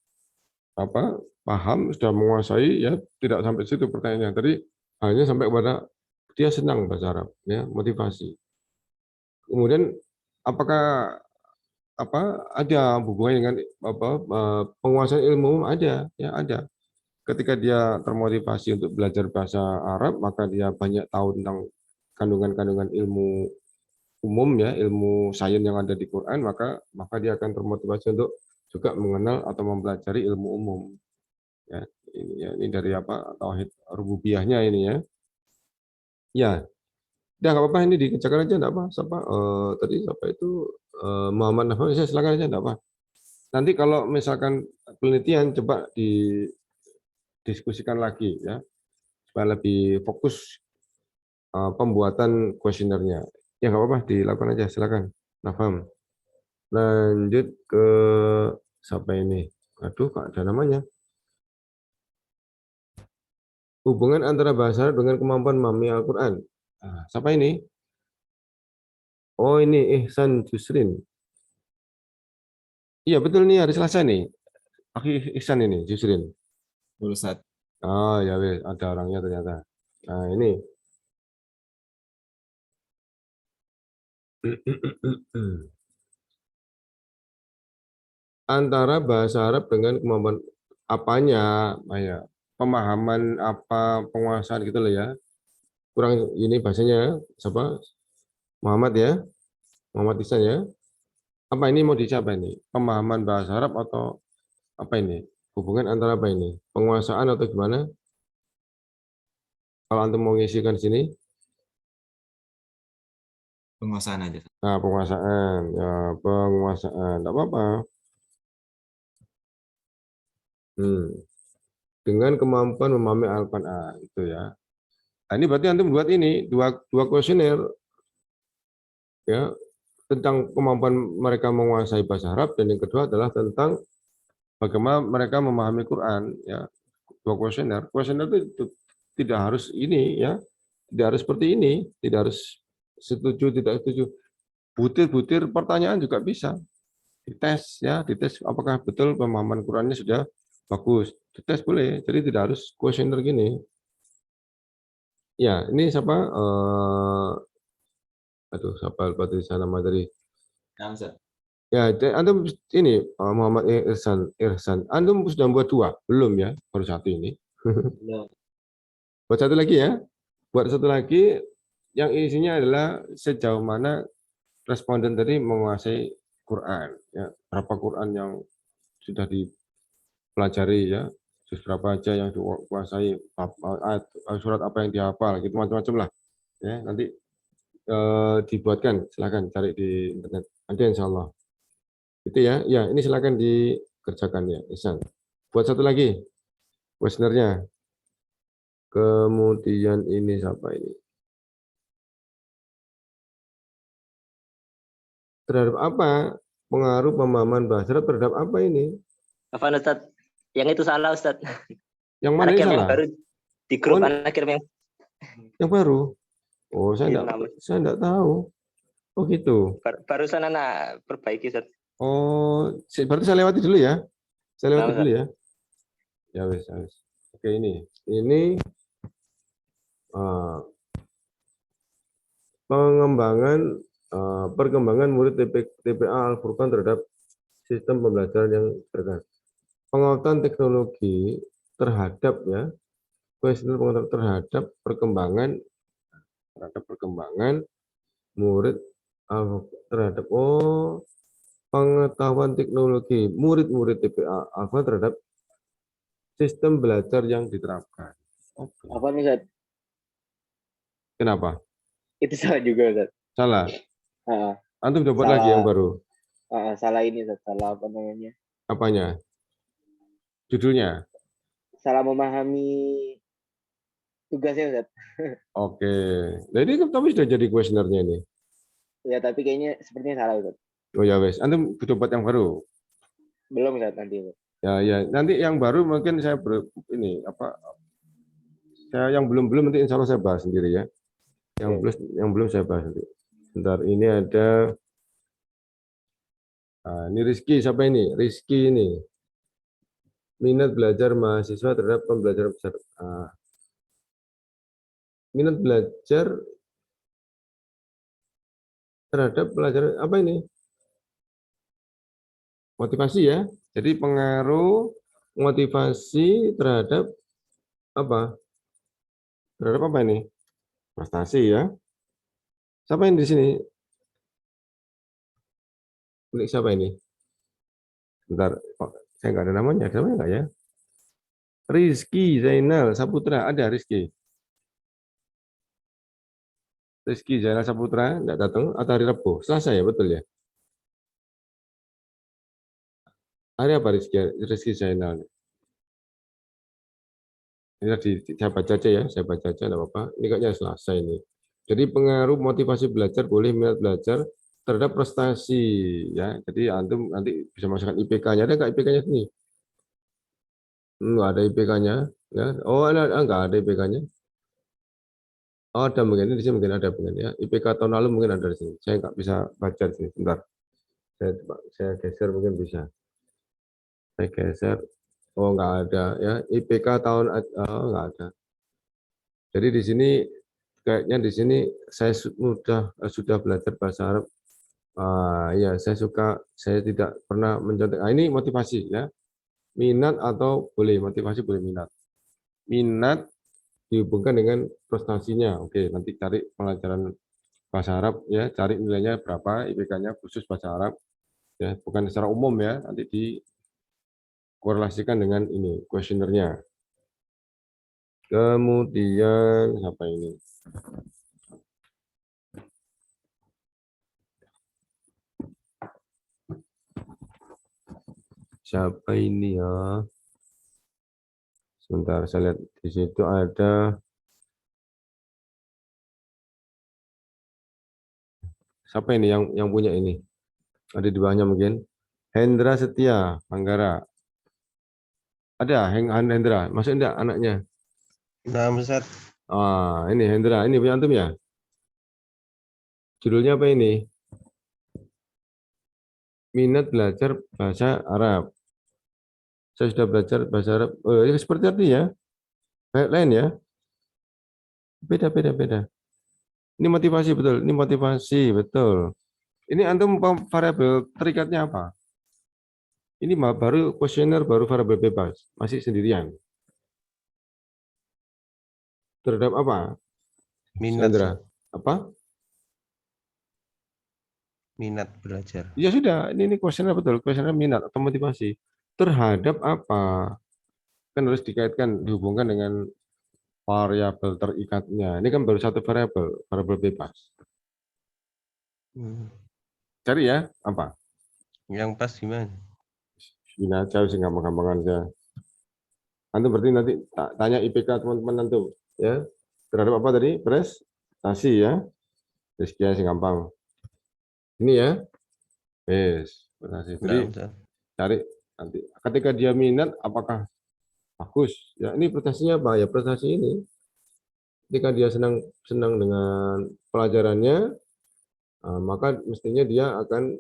paham, sudah menguasai ya, tidak sampai situ pertanyaannya. Tadi hanya sampai kepada dia senang bahasa Arab ya, motivasi. Kemudian apakah ada hubungannya dengan penguasaan ilmu? Ada ya, ada. Ketika dia termotivasi untuk belajar bahasa Arab, maka dia banyak tahu tentang kandungan-kandungan ilmu umum ya, ilmu sains yang ada di Quran, maka dia akan termotivasi untuk juga mengenal atau mempelajari ilmu umum. Ya, ini dari tauhid rububiyahnya ini ya. Ya, udah nggak apa-apa, ini dikerjakan aja enggak apa. Tadi siapa itu Muhammad Nafal, saya silakan aja enggak apa. Nanti kalau misalkan penelitian coba didiskusikan lagi ya, supaya lebih fokus pembuatan kuesionernya. Ya nggak apa-apa, dilakukan aja, silakan. Nafam. Lanjut ke siapa ini? Aduh, Kak, ada namanya. Hubungan antara bahasa Arab dengan kemampuan memahami Al-Quran. Siapa ini? Oh, ini Ihsan Jusrin. Iya, betul nih, hari Selasa nih. Akhi Ihsan ini, Jusrin. Ustaz. Oh, ya wes, ada orangnya ternyata. Nah, ini. Antara bahasa Arab dengan kemampuan apanya, ya, pemahaman apa, penguasaan gitu loh ya. Kurang ini bahasanya siapa? Muhammad ya, Muhammad Ihsan ya. Apa ini mau dicapai ini? Pemahaman bahasa Arab atau apa ini? Hubungan antara apa ini? Penguasaan atau gimana? Kalau antum mau ngisikan sini? Penguasaan aja. Nah, penguasaan. Ya, penguasaan. Tidak apa-apa. Dengan kemampuan memahami Al-Quran itu ya. Nah, ini berarti antum buat ini dua kuesioner ya, tentang kemampuan mereka menguasai bahasa Arab, dan yang kedua adalah tentang bagaimana mereka memahami Quran ya. Dua kuesioner. Kuesioner itu tidak harus ini ya, tidak harus seperti ini, tidak harus setuju tidak setuju. Butir-butir pertanyaan juga bisa dites ya, dites apakah betul pemahaman Qurannya sudah bagus. Dites boleh, jadi tidak harus kuesioner gini. Ya, ini siapa? Aduh, siapa lupa tulis nama tadi. Nah, Ustaz. Ya, antum ini Muhammad Irsan. Antum sudah buat 2, belum ya? Baru 1 ini. Belum. Buat 1 lagi ya. Buat 1 lagi yang isinya adalah sejauh mana responden tadi menguasai Quran. Ya, berapa Quran yang sudah dipelajari ya, berapa aja yang dikuasai, surat apa yang dihafal, gitu macam-macam lah. Ya, nanti dibuatkan, silakan cari di internet. Ada insya Allah. Itu ya, ya ini silakan dikerjakan ya, Ihsan. Buat 1 lagi, kuesionernya. Kemudian ini siapa ini? Terhadap apa pengaruh pemahaman bahasa Arab terhadap apa ini? Apa Ustaz? Yang itu salah Ustaz. Yang mana ini Anak yang salah? baru di grup Oh, anak yang yang baru? Oh, saya Iya, enggak tahu. Oh gitu. barusan anak perbaiki Ustaz. Oh, berarti saya lewati dulu ya. Saya lewati Nah, dulu ya. Ya wes, ya wes. Oke, ini pengembangan perkembangan murid TPA Al-Furqan terhadap sistem pembelajaran yang terkait. Pengautan teknologi terhadap ya, kuesioner pengautan terhadap perkembangan murid terhadap pengetahuan teknologi murid-murid TPA Al-Furqan terhadap sistem belajar yang diterapkan. Oke. apa nih Ustaz? Kenapa? Itu salah juga Ustaz. Salah. Ah, Antum dapat Salah. lagi yang baru. salah ini Ustaz, salah apa namanya? Apanya? Judulnya? Salah memahami tugasnya Ustaz. Oke. Nah ini tapi sudah jadi kuesionernya ini. Ya, tapi kayaknya sepertinya salah Ustaz. Oh ya wes. Antum dapat yang baru. Belum Ustaz nanti. Ustaz. Ya nanti yang baru mungkin saya saya yang belum nanti insya Allah saya bahas sendiri ya. Yang belum saya bahas nanti. Bentar, ini ada ini Rizky, siapa ini? Rizky ini. Minat belajar mahasiswa terhadap pembelajaran besar. Minat belajar terhadap pelajaran apa ini? Motivasi ya. Jadi pengaruh motivasi terhadap apa? Terhadap apa ini? Prestasi ya. Siapa yang di sini? Milik siapa ini? Bentar, saya nggak ada namanya. Siapa nggak ya? Rizky Zainal Saputra. Ada Rizky. Rizky Zainal Saputra nggak datang atau hari Rabu? Selasa ya, betul ya? Hari apa Rizky Zainal? Ini tadi saya baca aja ya, saya baca aja, enggak apa-apa. Ini kayaknya Selasa ini. Jadi pengaruh motivasi belajar boleh minat belajar terhadap prestasi ya. Jadi antum nanti bisa masukkan IPK-nya. Ada nggak IPK-nya sini? Enggak ada IPK-nya ya. Oh, enggak ada IPK-nya. Oh, ada mungkin di sini mungkin ada mungkin ya. IPK tahun lalu mungkin ada di sini. Saya nggak bisa baca di sini. Bentar. Saya geser mungkin bisa. Saya geser. Oh, nggak ada ya. IPK tahun nggak ada. Jadi di sini kayaknya di sini saya sudah belajar bahasa Arab. Ya, saya tidak pernah mencontoh. Ini motivasi ya. Minat atau boleh motivasi boleh minat. Minat dihubungkan dengan prestasinya. Oke, nanti cari pelajaran bahasa Arab ya, cari nilainya berapa, IPK-nya khusus bahasa Arab ya, bukan secara umum ya, nanti dikorelasikan dengan ini kuesionernya. Kemudian apa ini? Siapa ini ya? Sebentar, saya lihat di situ ada siapa ini yang punya ini? Ada di bawahnya mungkin. Hendra Setia Anggara. Ada Hendra, masuk enggak anaknya? Nah, Ustaz. Ini Hendra, ini punya antum ya? Judulnya apa ini? Minat belajar bahasa Arab. Saya sudah belajar bahasa Arab. Oh, ya, seperti artinya. Lain ya. Beda. Ini motivasi betul. Ini motivasi betul. Ini antum variabel terikatnya apa? Ini baru kuesioner, baru variabel bebas, masih sendirian. Terhadap apa? Minat, Sandra, apa? minat belajar. Ya sudah, ini kuesioner betul, kuesioner minat atau motivasi. Terhadap apa? Kan harus dikaitkan, dihubungkan dengan variabel terikatnya. Ini kan baru satu variabel bebas. Cari ya, apa? Yang pas gimana? Ini aja, sih gampang-gampang aja. Antum berarti nanti tanya IPK teman-teman antum, ya. Terhadap apa tadi? Prestasi ya. Sekian sih gampang. Ini ya. Yes, prestasi. Jadi Nah, Ustaz. cari nanti. Ketika dia minat, apakah bagus? Ya, ini prestasinya apa? Ya prestasi ini. Ketika dia senang dengan pelajarannya, maka mestinya dia akan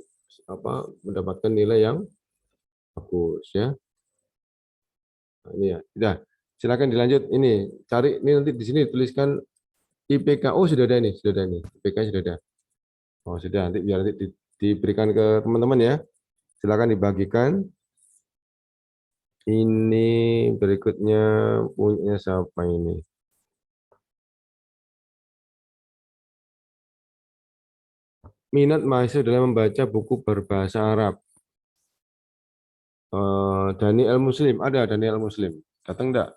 mendapatkan nilai yang bagus ya. Nah, ini ya. Sudah. Silakan dilanjut. Ini cari ini nanti di sini tuliskan IPK. Oh, sudah ada ini. IPK sudah ada. Oh, sudah nanti biar nanti diberikan ke teman-teman ya. Silakan dibagikan. Ini berikutnya punya siapa ini? Minat mahasiswa dalam membaca buku berbahasa Arab. Daniel Muslim, ada Daniel Muslim. Datang enggak?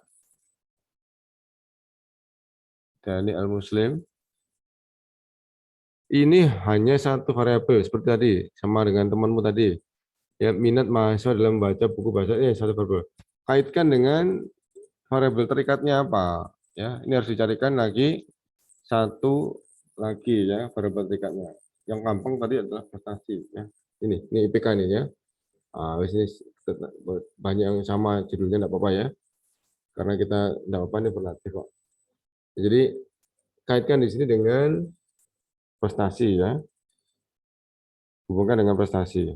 Daniel Muslim. Ini hanya satu variabel seperti tadi, sama dengan temanmu tadi. Ya, minat mahasiswa dalam membaca buku bahasa ini satu variabel. Kaitkan dengan variabel terikatnya apa? Ya, ini harus dicarikan lagi satu lagi ya variabel terikatnya. Yang gampang tadi adalah prestasi ya. Ini IPK ini ya. Ini banyak yang sama judulnya enggak apa-apa ya. Karena kita enggak apa-apa ini berlatih kok. Jadi kaitkan di sini dengan prestasi ya. Hubungkan dengan prestasi.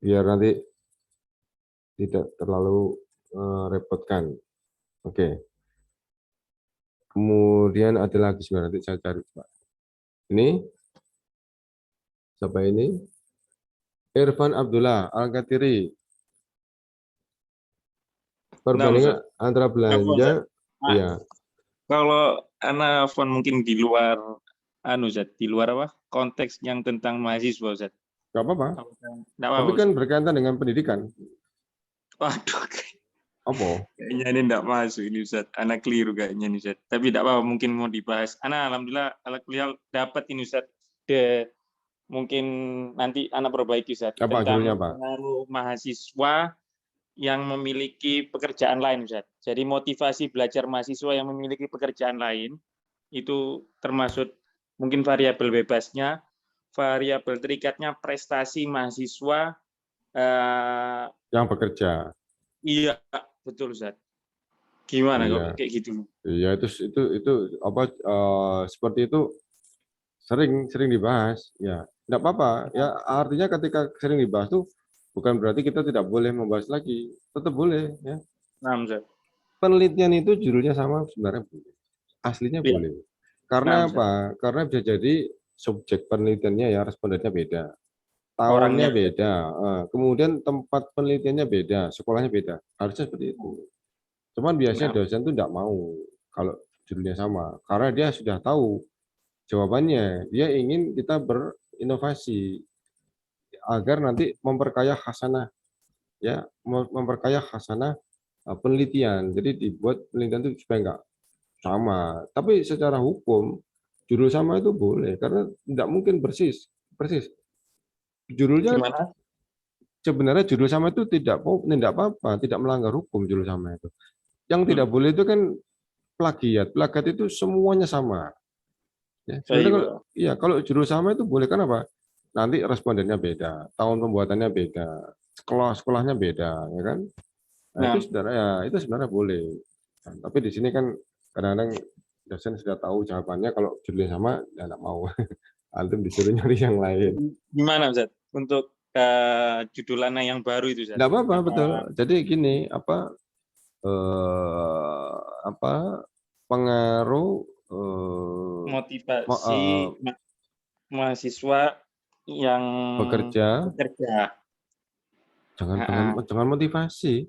Biar nanti tidak terlalu repotkan. Oke. Kemudian ada lagi sebenarnya nanti saya cari Pak. Ini siapa ini? Irfan Abdullah Al-Katiri. Perbandingan antara belanja ya. Kalau anak Afwan mungkin di luar Zat, di luar apa? Konteks yang tentang mahasiswa, Zat. Enggak apa-apa. Nggak Tapi apa-apa, kan berkaitan dengan pendidikan. waduh, Apa? kayaknya ini enggak masuk ini, Ustaz. Anak keliru kayaknya ini, Ustaz. Tapi enggak apa-apa, mungkin mau dibahas. Anak alhamdulillah alhamdulillah dapat ini, Ustaz. Mungkin nanti anak perbaiki, Ustaz. Apa judulnya, Pak? Pengaruh mahasiswa yang memiliki pekerjaan lain, Ustaz. Jadi motivasi belajar mahasiswa yang memiliki pekerjaan lain itu termasuk mungkin variabel bebasnya, variabel terikatnya prestasi mahasiswa Yang bekerja. Iya, betul, Ustaz. Gimana Iya. kok kayak gitu? Iya, itu apa seperti itu sering dibahas ya. Enggak apa-apa ya, artinya ketika sering dibahas tuh bukan berarti kita tidak boleh membahas lagi, tetap boleh ya. Nah, Ustaz. Penelitian itu judulnya sama sebenarnya boleh. Aslinya Iya. boleh. Karena Nah, apa? Karena bisa jadi subjek penelitiannya ya respondennya beda. Orangnya Tahunnya beda. Kemudian tempat penelitiannya beda, sekolahnya beda. Harusnya seperti itu. Cuman biasanya Nah. dosen tuh tidak mau kalau judulnya sama. Karena dia sudah tahu jawabannya. Dia ingin kita berinovasi agar nanti memperkaya khasanah ya, memperkaya khasanah penelitian. Jadi dibuat penelitian itu supaya enggak sama. Tapi secara hukum judul sama itu boleh karena tidak mungkin persis. Judulnya Gimana? sebenarnya judul sama itu tidak apa-apa, tidak melanggar hukum judul sama itu. Yang tidak boleh itu kan plagiat. Plagiat itu semuanya sama. Ya, sebenarnya kalau judul sama itu boleh, kan apa? Nanti respondennya beda, tahun pembuatannya beda, sekolahnya beda, ya kan? Nah, itu sebenarnya boleh. Nah, tapi di sini kan kadang-kadang dosen sudah tahu jawabannya, kalau judulnya sama ya enggak mau. Antum disuruh nyari yang lain. Gimana, Ustaz? Untuk judul anak yang baru itu, Ustaz? Enggak apa-apa, betul. Jadi gini, apa pengaruh Motivasi mahasiswa yang bekerja, jangan motivasi.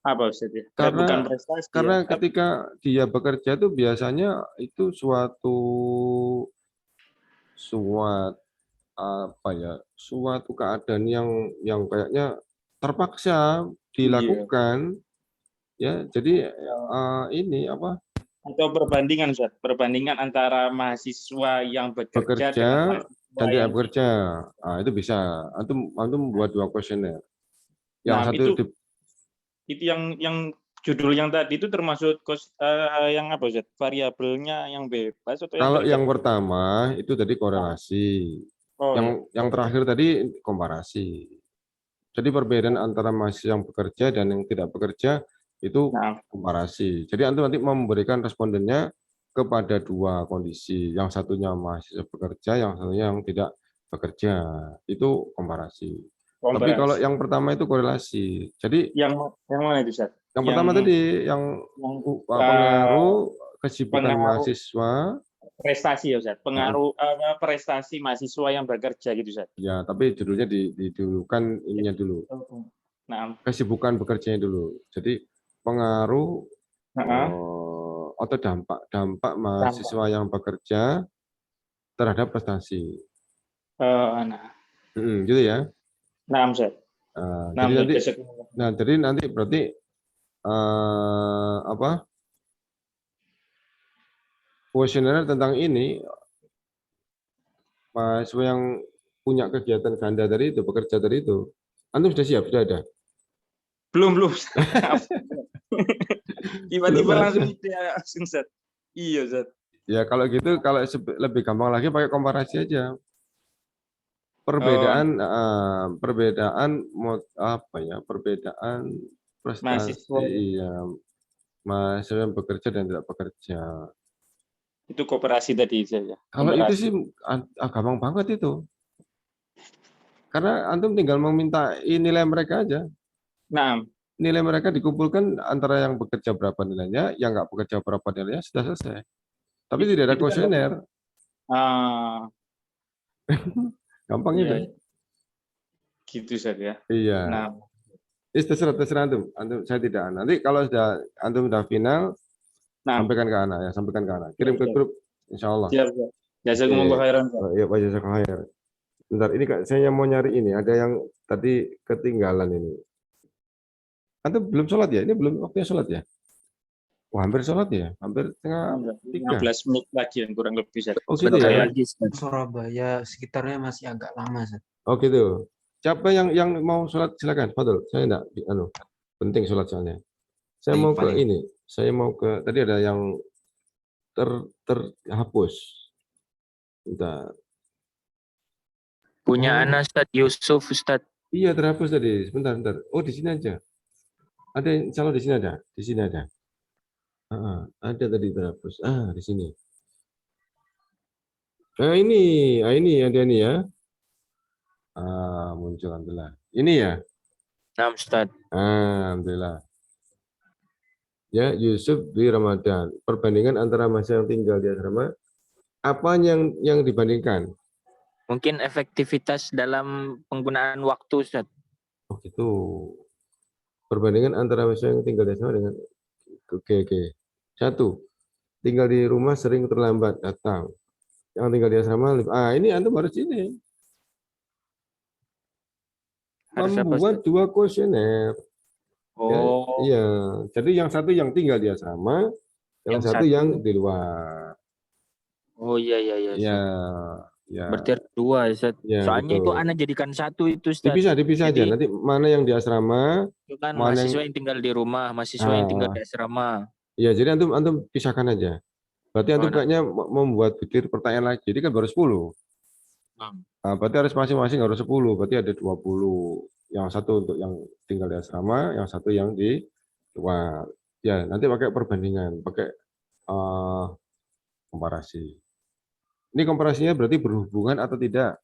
Apa Ustaz ya? Karena Bukan prestasi karena ya. ketika dia bekerja itu biasanya itu suatu suatu keadaan yang kayaknya terpaksa dilakukan, ya. Jadi ini apa? Atau perbandingan Ustaz, perbandingan antara mahasiswa yang bekerja Bekerja dengan dan tidak yang bekerja. Itu bisa. Antum buat 2 kuesioner. Yang Nah, satu itu yang judul yang tadi itu termasuk yang apa Ustaz? Variabelnya yang bebas atau yang kalau yang tergantung? pertama itu tadi korelasi. Oh, Yang terakhir tadi komparasi. Jadi perbedaan antara mahasiswa yang bekerja dan yang tidak bekerja itu komparasi. Jadi antum nanti memberikan respondennya kepada 2 kondisi. Yang satunya mahasiswa bekerja, yang satunya yang tidak bekerja. Itu komparasi. Tapi kalau yang pertama itu korelasi. Jadi yang mana itu Ustaz? Yang pertama tadi yang pengaruh kesibukan mahasiswa. Prestasi ya Ustaz. Pengaruh prestasi mahasiswa yang bekerja gitu Ustaz. Ya, tapi judulnya didulukan ininya dulu. Nah, Kesibukan bekerjanya dulu. Jadi pengaruh atau dampak mahasiswa yang bekerja terhadap prestasi. Gitu ya. Nah, Ustaz. Jadi nanti berarti apa? Kuesioner tentang ini mahasiswa yang punya kegiatan ganda dari itu, bekerja dari itu. Antum sudah siap? Sudah ada? Belum. Tiba-tiba langsung Ustaz. Iya, Ustaz. Ya kalau gitu, kalau lebih gampang lagi pakai komparasi aja. Perbedaan prestasi mahasiswa yang bekerja dan tidak bekerja. Itu kooperasi tadi saja. Kalau itu sih gampang banget itu. Karena antum tinggal meminta nilai mereka aja. Nah, nilai mereka dikumpulkan antara yang bekerja berapa nilainya, yang nggak bekerja berapa nilainya, sudah selesai. Tapi tidak ada kuesioner. Gampang itu. Gitu saja. Iya. Nah, terserah antum. Saya tidak. Nanti kalau sudah antum sudah final, sampaikan ke anak ya, sampaikan ke anak. Kirim ke grup, insya Allah. Siap. Jazakumullah khairan. Iya, Pak Jazakumullah khair. Bentar, ini saya mau nyari ini. Ada yang tadi ketinggalan ini. Antum belum sholat ya? Ini belum waktunya sholat ya? Hampir sholat ya? Hampir setengah 15 menit lagi yang kurang lebih. Oh gitu ya? Surabaya sekitarnya masih agak lama. Oh gitu. Siapa yang mau sholat silakan. Fadol. Saya enggak. Penting sholat soalnya. Saya mau ke ini. Saya mau ke tadi ada yang terhapus. Bentar. Punya anak Ustaz Yusuf Ustaz. Iya terhapus tadi. Sebentar. Oh di sini aja. Ada yang salah di sini ada. Di sini ada. Ada tadi terhapus. Di sini. Ini ada ini ya. Muncul alhamdulillah. Ini ya. Nah, Ustaz. Alhamdulillah. Ya, Yusuf di Ramadan. Perbandingan antara masa yang tinggal di asrama, apa yang dibandingkan? Mungkin efektivitas dalam penggunaan waktu, Ustaz. Oh gitu. Perbandingan antara masa yang tinggal di asrama dengan Oke. 1. Tinggal di rumah sering terlambat datang. Yang tinggal di asrama, ini antum harus ini. Membuat 2 kuesioner. Oh. Ya, iya. Jadi yang satu yang tinggal di asrama, yang satu yang di luar. Oh iya. Ya. Berarti ada 2, Ustaz. Ya, soalnya betul. itu anak jadikan 1 itu, Ustaz. Dipisah aja. Nanti mana yang di asrama, Itu kan mana mahasiswa yang tinggal di rumah, mahasiswa yang tinggal di asrama. Iya, jadi antum pisahkan aja. Berarti antum kayaknya membuat pikir pertanyaan lagi. Jadi kan baru 10. Berarti harus masing-masing harus 10. Berarti ada 20. Yang satu untuk yang tinggal di asrama, yang satu yang di luar. Ya, nanti pakai perbandingan, pakai komparasi. Ini komparasinya berarti berhubungan atau tidak?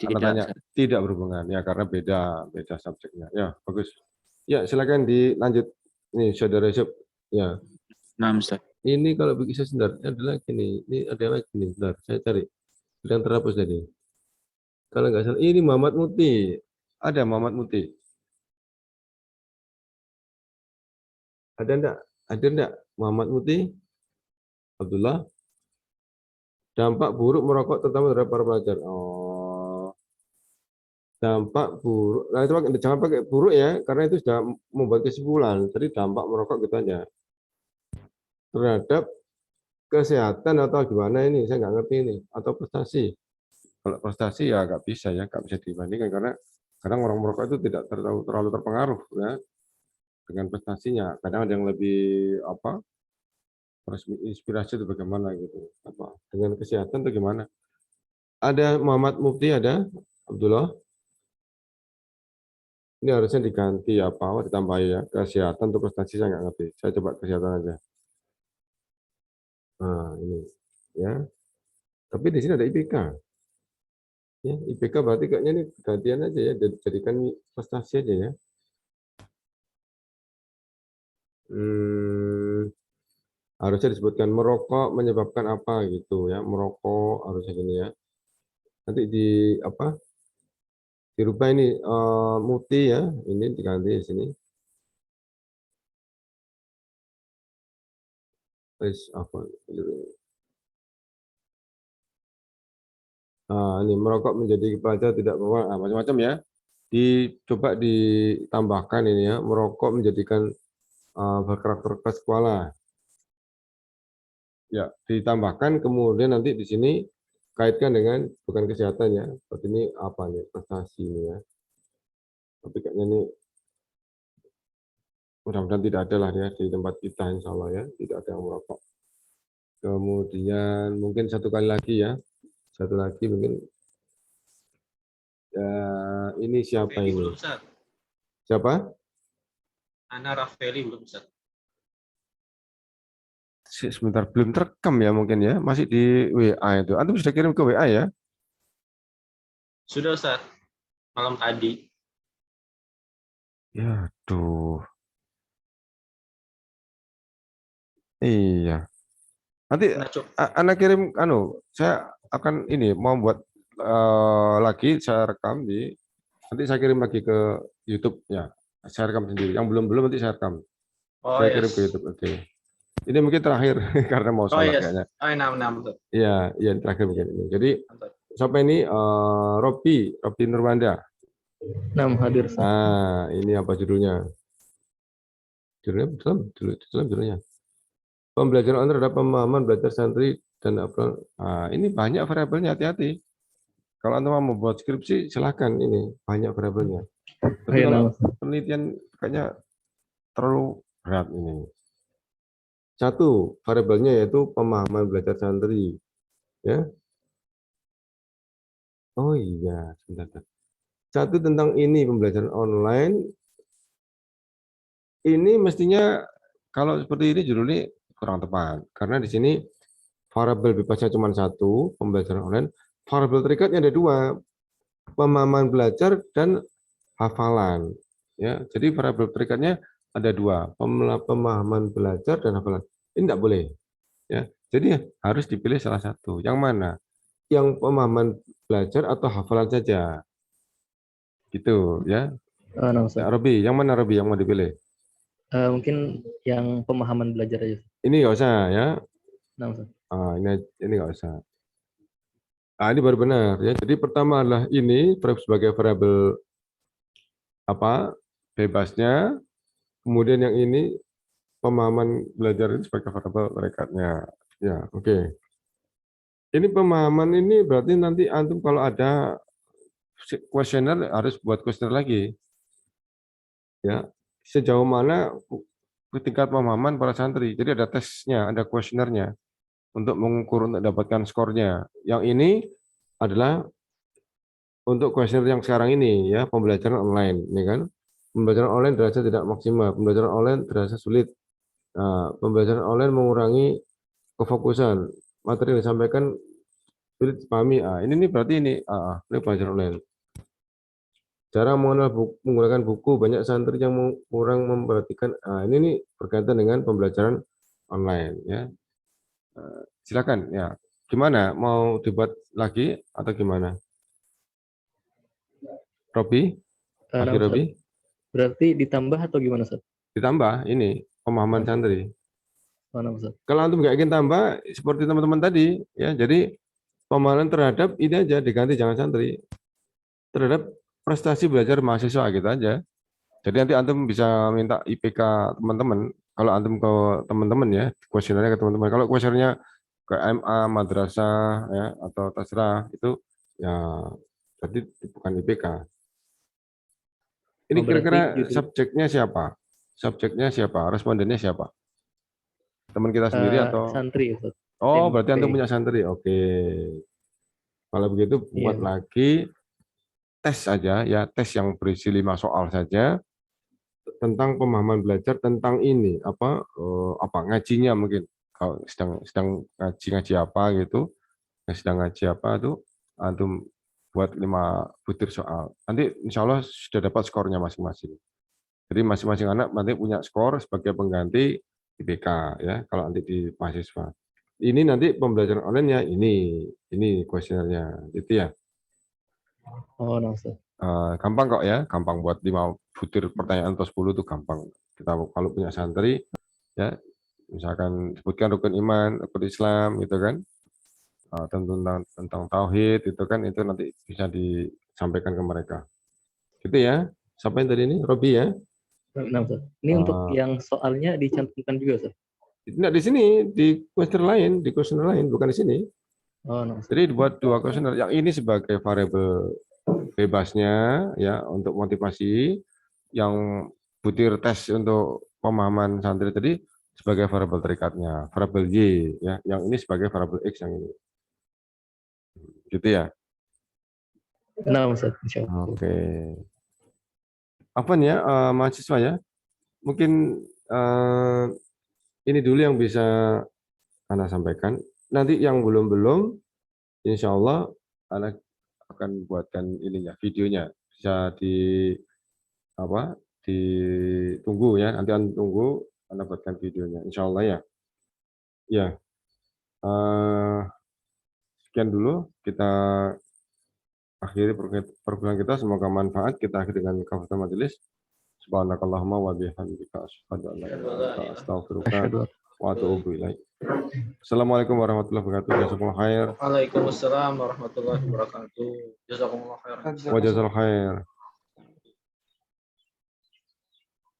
Tidak. Tidak berhubungan ya karena beda subjeknya. Ya, bagus. Ya, silakan dilanjut. Ini saudara Yusuf. Ya, Nah, Ustaz. ini kalau bisa sebentar, ada lagi nih. Ini ada lagi nih, sebentar. Saya cari. Sedang terhapus tadi. Kalau nggak salah, ini Muhammad Muti. Ada Muhammad Muti. Ada enggak? Ada enggak Muhammad Muti? Abdullah? Dampak buruk merokok terutama terhadap para pelajar. Oh, dampak buruk. Nah, itu jangan pakai buruk ya, karena itu sudah membuat kesimpulan. Jadi dampak merokok gitu aja. Terhadap kesehatan atau gimana ini? Saya nggak ngerti ini. Atau prestasi. Kalau prestasi ya nggak bisa ya, nggak bisa dibandingkan karena kadang orang merokok itu tidak terlalu terpengaruh ya dengan prestasinya. Kadang ada yang lebih apa? Inspirasi itu bagaimana gitu. Apa? Dengan kesehatan itu gimana? Ada Muhammad Mufti, ada Abdullah. Ini harusnya diganti apa? Ditambah ya kesehatan untuk prestasi saya nggak ngerti. Saya coba kesehatan aja. Nah ini ya. Tapi di sini ada IPK. Ya, IPK berarti kayaknya ini gantian aja ya, jadikan prestasi aja ya. Harusnya disebutkan merokok menyebabkan apa gitu ya, merokok harusnya gini ya. Nanti di apa? Dirubah ini Muti ya, ini diganti di sini. Terus apa? Nah, ini merokok menjadi pelajar tidak macam-macam ya. Coba ditambahkan ini ya, merokok menjadikan berkarakter keras kepala. Ya, ditambahkan kemudian nanti di sini kaitkan dengan bukan kesehatan ya. Seperti ini apa nih prestasi ini ya. Tapi kayaknya ini mudah-mudahan tidak ada lah ya di tempat kita insya Allah ya, tidak ada yang merokok. Kemudian mungkin satu kali lagi ya, satu lagi mungkin ya, ini siapa ini? Belum, Ustaz. Siapa? Ana Rafeli belum, Ustaz. Sebentar, belum terekam ya mungkin ya, masih di WA itu. Antum sudah kirim ke WA ya? Sudah, Ustaz. Malam tadi. Ya, tuh. Iya. Nanti anak kirim saya akan ini mau buat lagi saya rekam nanti saya kirim lagi ke YouTube ya. Saya rekam sendiri. Yang belum nanti saya rekam. Oh, Saya kirim ke YouTube. Oke. Ini mungkin terakhir karena mau sholat kayaknya. Oh, enam. Iya, terakhir mungkin ini. Jadi sampai ini Robi Nurwanda. 6 hadir. Nah, ini apa judulnya? Judulnya. Pembelajaran online terhadap pemahaman belajar santri dan apa? Nah, ini banyak variabelnya, hati-hati. Kalau Anda mau membuat skripsi, silahkan ini banyak variabelnya. Tapi kalau penelitian kayaknya terlalu berat ini. Satu variabelnya yaitu pemahaman belajar santri, ya. Oh iya, sebentar. Satu tentang ini pembelajaran online. Ini mestinya kalau seperti ini judulnya kurang tepat karena di sini variabel bebasnya cuma satu, pembelajaran online. Variabel terikatnya ada dua, pemahaman belajar dan hafalan. Ya, jadi variabel terikatnya ada dua, pemahaman belajar dan hafalan. Ini tidak boleh. Ya, jadi harus dipilih salah satu. Yang mana? Yang pemahaman belajar atau hafalan saja. Gitu ya. Ya, Robi, yang mana Robi yang mau dipilih? Mungkin yang pemahaman belajar aja. Ini nggak usah ya. Ini nggak usah. Ini baru benar ya. Jadi pertama adalah ini sebagai variabel apa bebasnya. Kemudian yang ini pemahaman belajar ini sebagai variabel rekatnya. Ya, oke. Ini pemahaman ini berarti nanti antum kalau ada kuesioner harus buat kuesioner lagi. Ya, sejauh mana tingkat pemahaman para santri. Jadi ada tesnya, ada kuesionernya untuk mengukur untuk dapatkan skornya. Yang ini adalah untuk kuesioner yang sekarang ini ya, pembelajaran online, ini kan. Pembelajaran online terasa tidak maksimal, pembelajaran online terasa sulit. Nah, pembelajaran online mengurangi kefokusan. Materi yang disampaikan sulit dipahami. Ini berarti ini pembelajaran online. Jarang mengenal menggunakan buku, banyak santri yang kurang memperhatikan. Ini nih berkaitan dengan pembelajaran online ya. Silakan ya. Gimana? Mau dibuat lagi atau gimana? Robi? Akhir Robi? Berarti ditambah atau gimana, Ustaz? Ditambah ini pemahaman santri. Mana, Ustaz? Kalau antum nggak ingin tambah, seperti teman-teman tadi, ya. Jadi pemahaman terhadap ini aja diganti, jangan santri. Terhadap prestasi belajar mahasiswa gitu aja. Jadi nanti antum bisa minta IPK teman-teman. Kalau antum ke teman-teman ya, kuesionernya ke teman-teman. Kalau kuesionernya ke MA, madrasah, ya, atau terserah itu ya, jadi bukan IPK. Ini kira-kira subjeknya siapa? Subjeknya siapa? Respondennya siapa? Teman kita sendiri atau? Santri, Ustaz. Oh, berarti antum punya santri. Oke. Kalau begitu buat lagi tes saja ya, tes yang berisi 5 soal saja tentang pemahaman belajar tentang ini apa ngajinya mungkin. Kalau sedang ngaji apa gitu, sedang ngaji apa tuh antum buat 5 butir soal. Nanti insya Allah sudah dapat skornya masing-masing. Jadi masing-masing anak nanti punya skor sebagai pengganti IPK ya kalau nanti di mahasiswa. Ini nanti pembelajaran online-nya ini kuesionernya gitu ya. Oh, no, Ustaz. Gampang kok ya, gampang buat 5 butir pertanyaan atau 10 itu gampang. Kita kalau punya santri ya, misalkan sebutkan rukun iman, rukun Islam gitu kan. Tentang tauhid itu kan itu nanti bisa disampaikan ke mereka. Gitu ya. Siapa yang tadi ini? Robi ya? Nah, Ustaz. Ini untuk yang soalnya dicantumkan juga, Ustaz. Tidak di sini, di kuesioner lain, bukan di sini. Oh, no, Ustaz. Jadi dibuat 2 kuesioner. Yang ini sebagai variabel bebasnya ya untuk motivasi, yang butir tes untuk pemahaman santri tadi sebagai variabel terikatnya, variabel Y ya, yang ini sebagai variabel X yang ini. Gitu ya. Nah, Ustaz, insyaallah. Oke. Apa nih ya, mahasiswa ya? Mungkin ini dulu yang bisa Anda sampaikan. Nanti yang belum, insya Allah Anda akan buatkan ininya, videonya. Bisa ditunggu ya. Nanti Anda tunggu, Anda buatkan videonya. Insya Allah ya. Ya. Sekian dulu kita akhiri perkuliahan kita. Semoga manfaat. Kita akhiri dengan kafaratul majelis. Subhanakallahumma wa bihamdika asyhadu an la ilaha illa anta astaghfiruka wa atubu ilaik. Assalamualaikum warahmatullahi wabarakatuh. Jazakumullah khair. Waalaikumsalam warahmatullahi wabarakatuh. Jazakumullah khair. Wa jazal khair.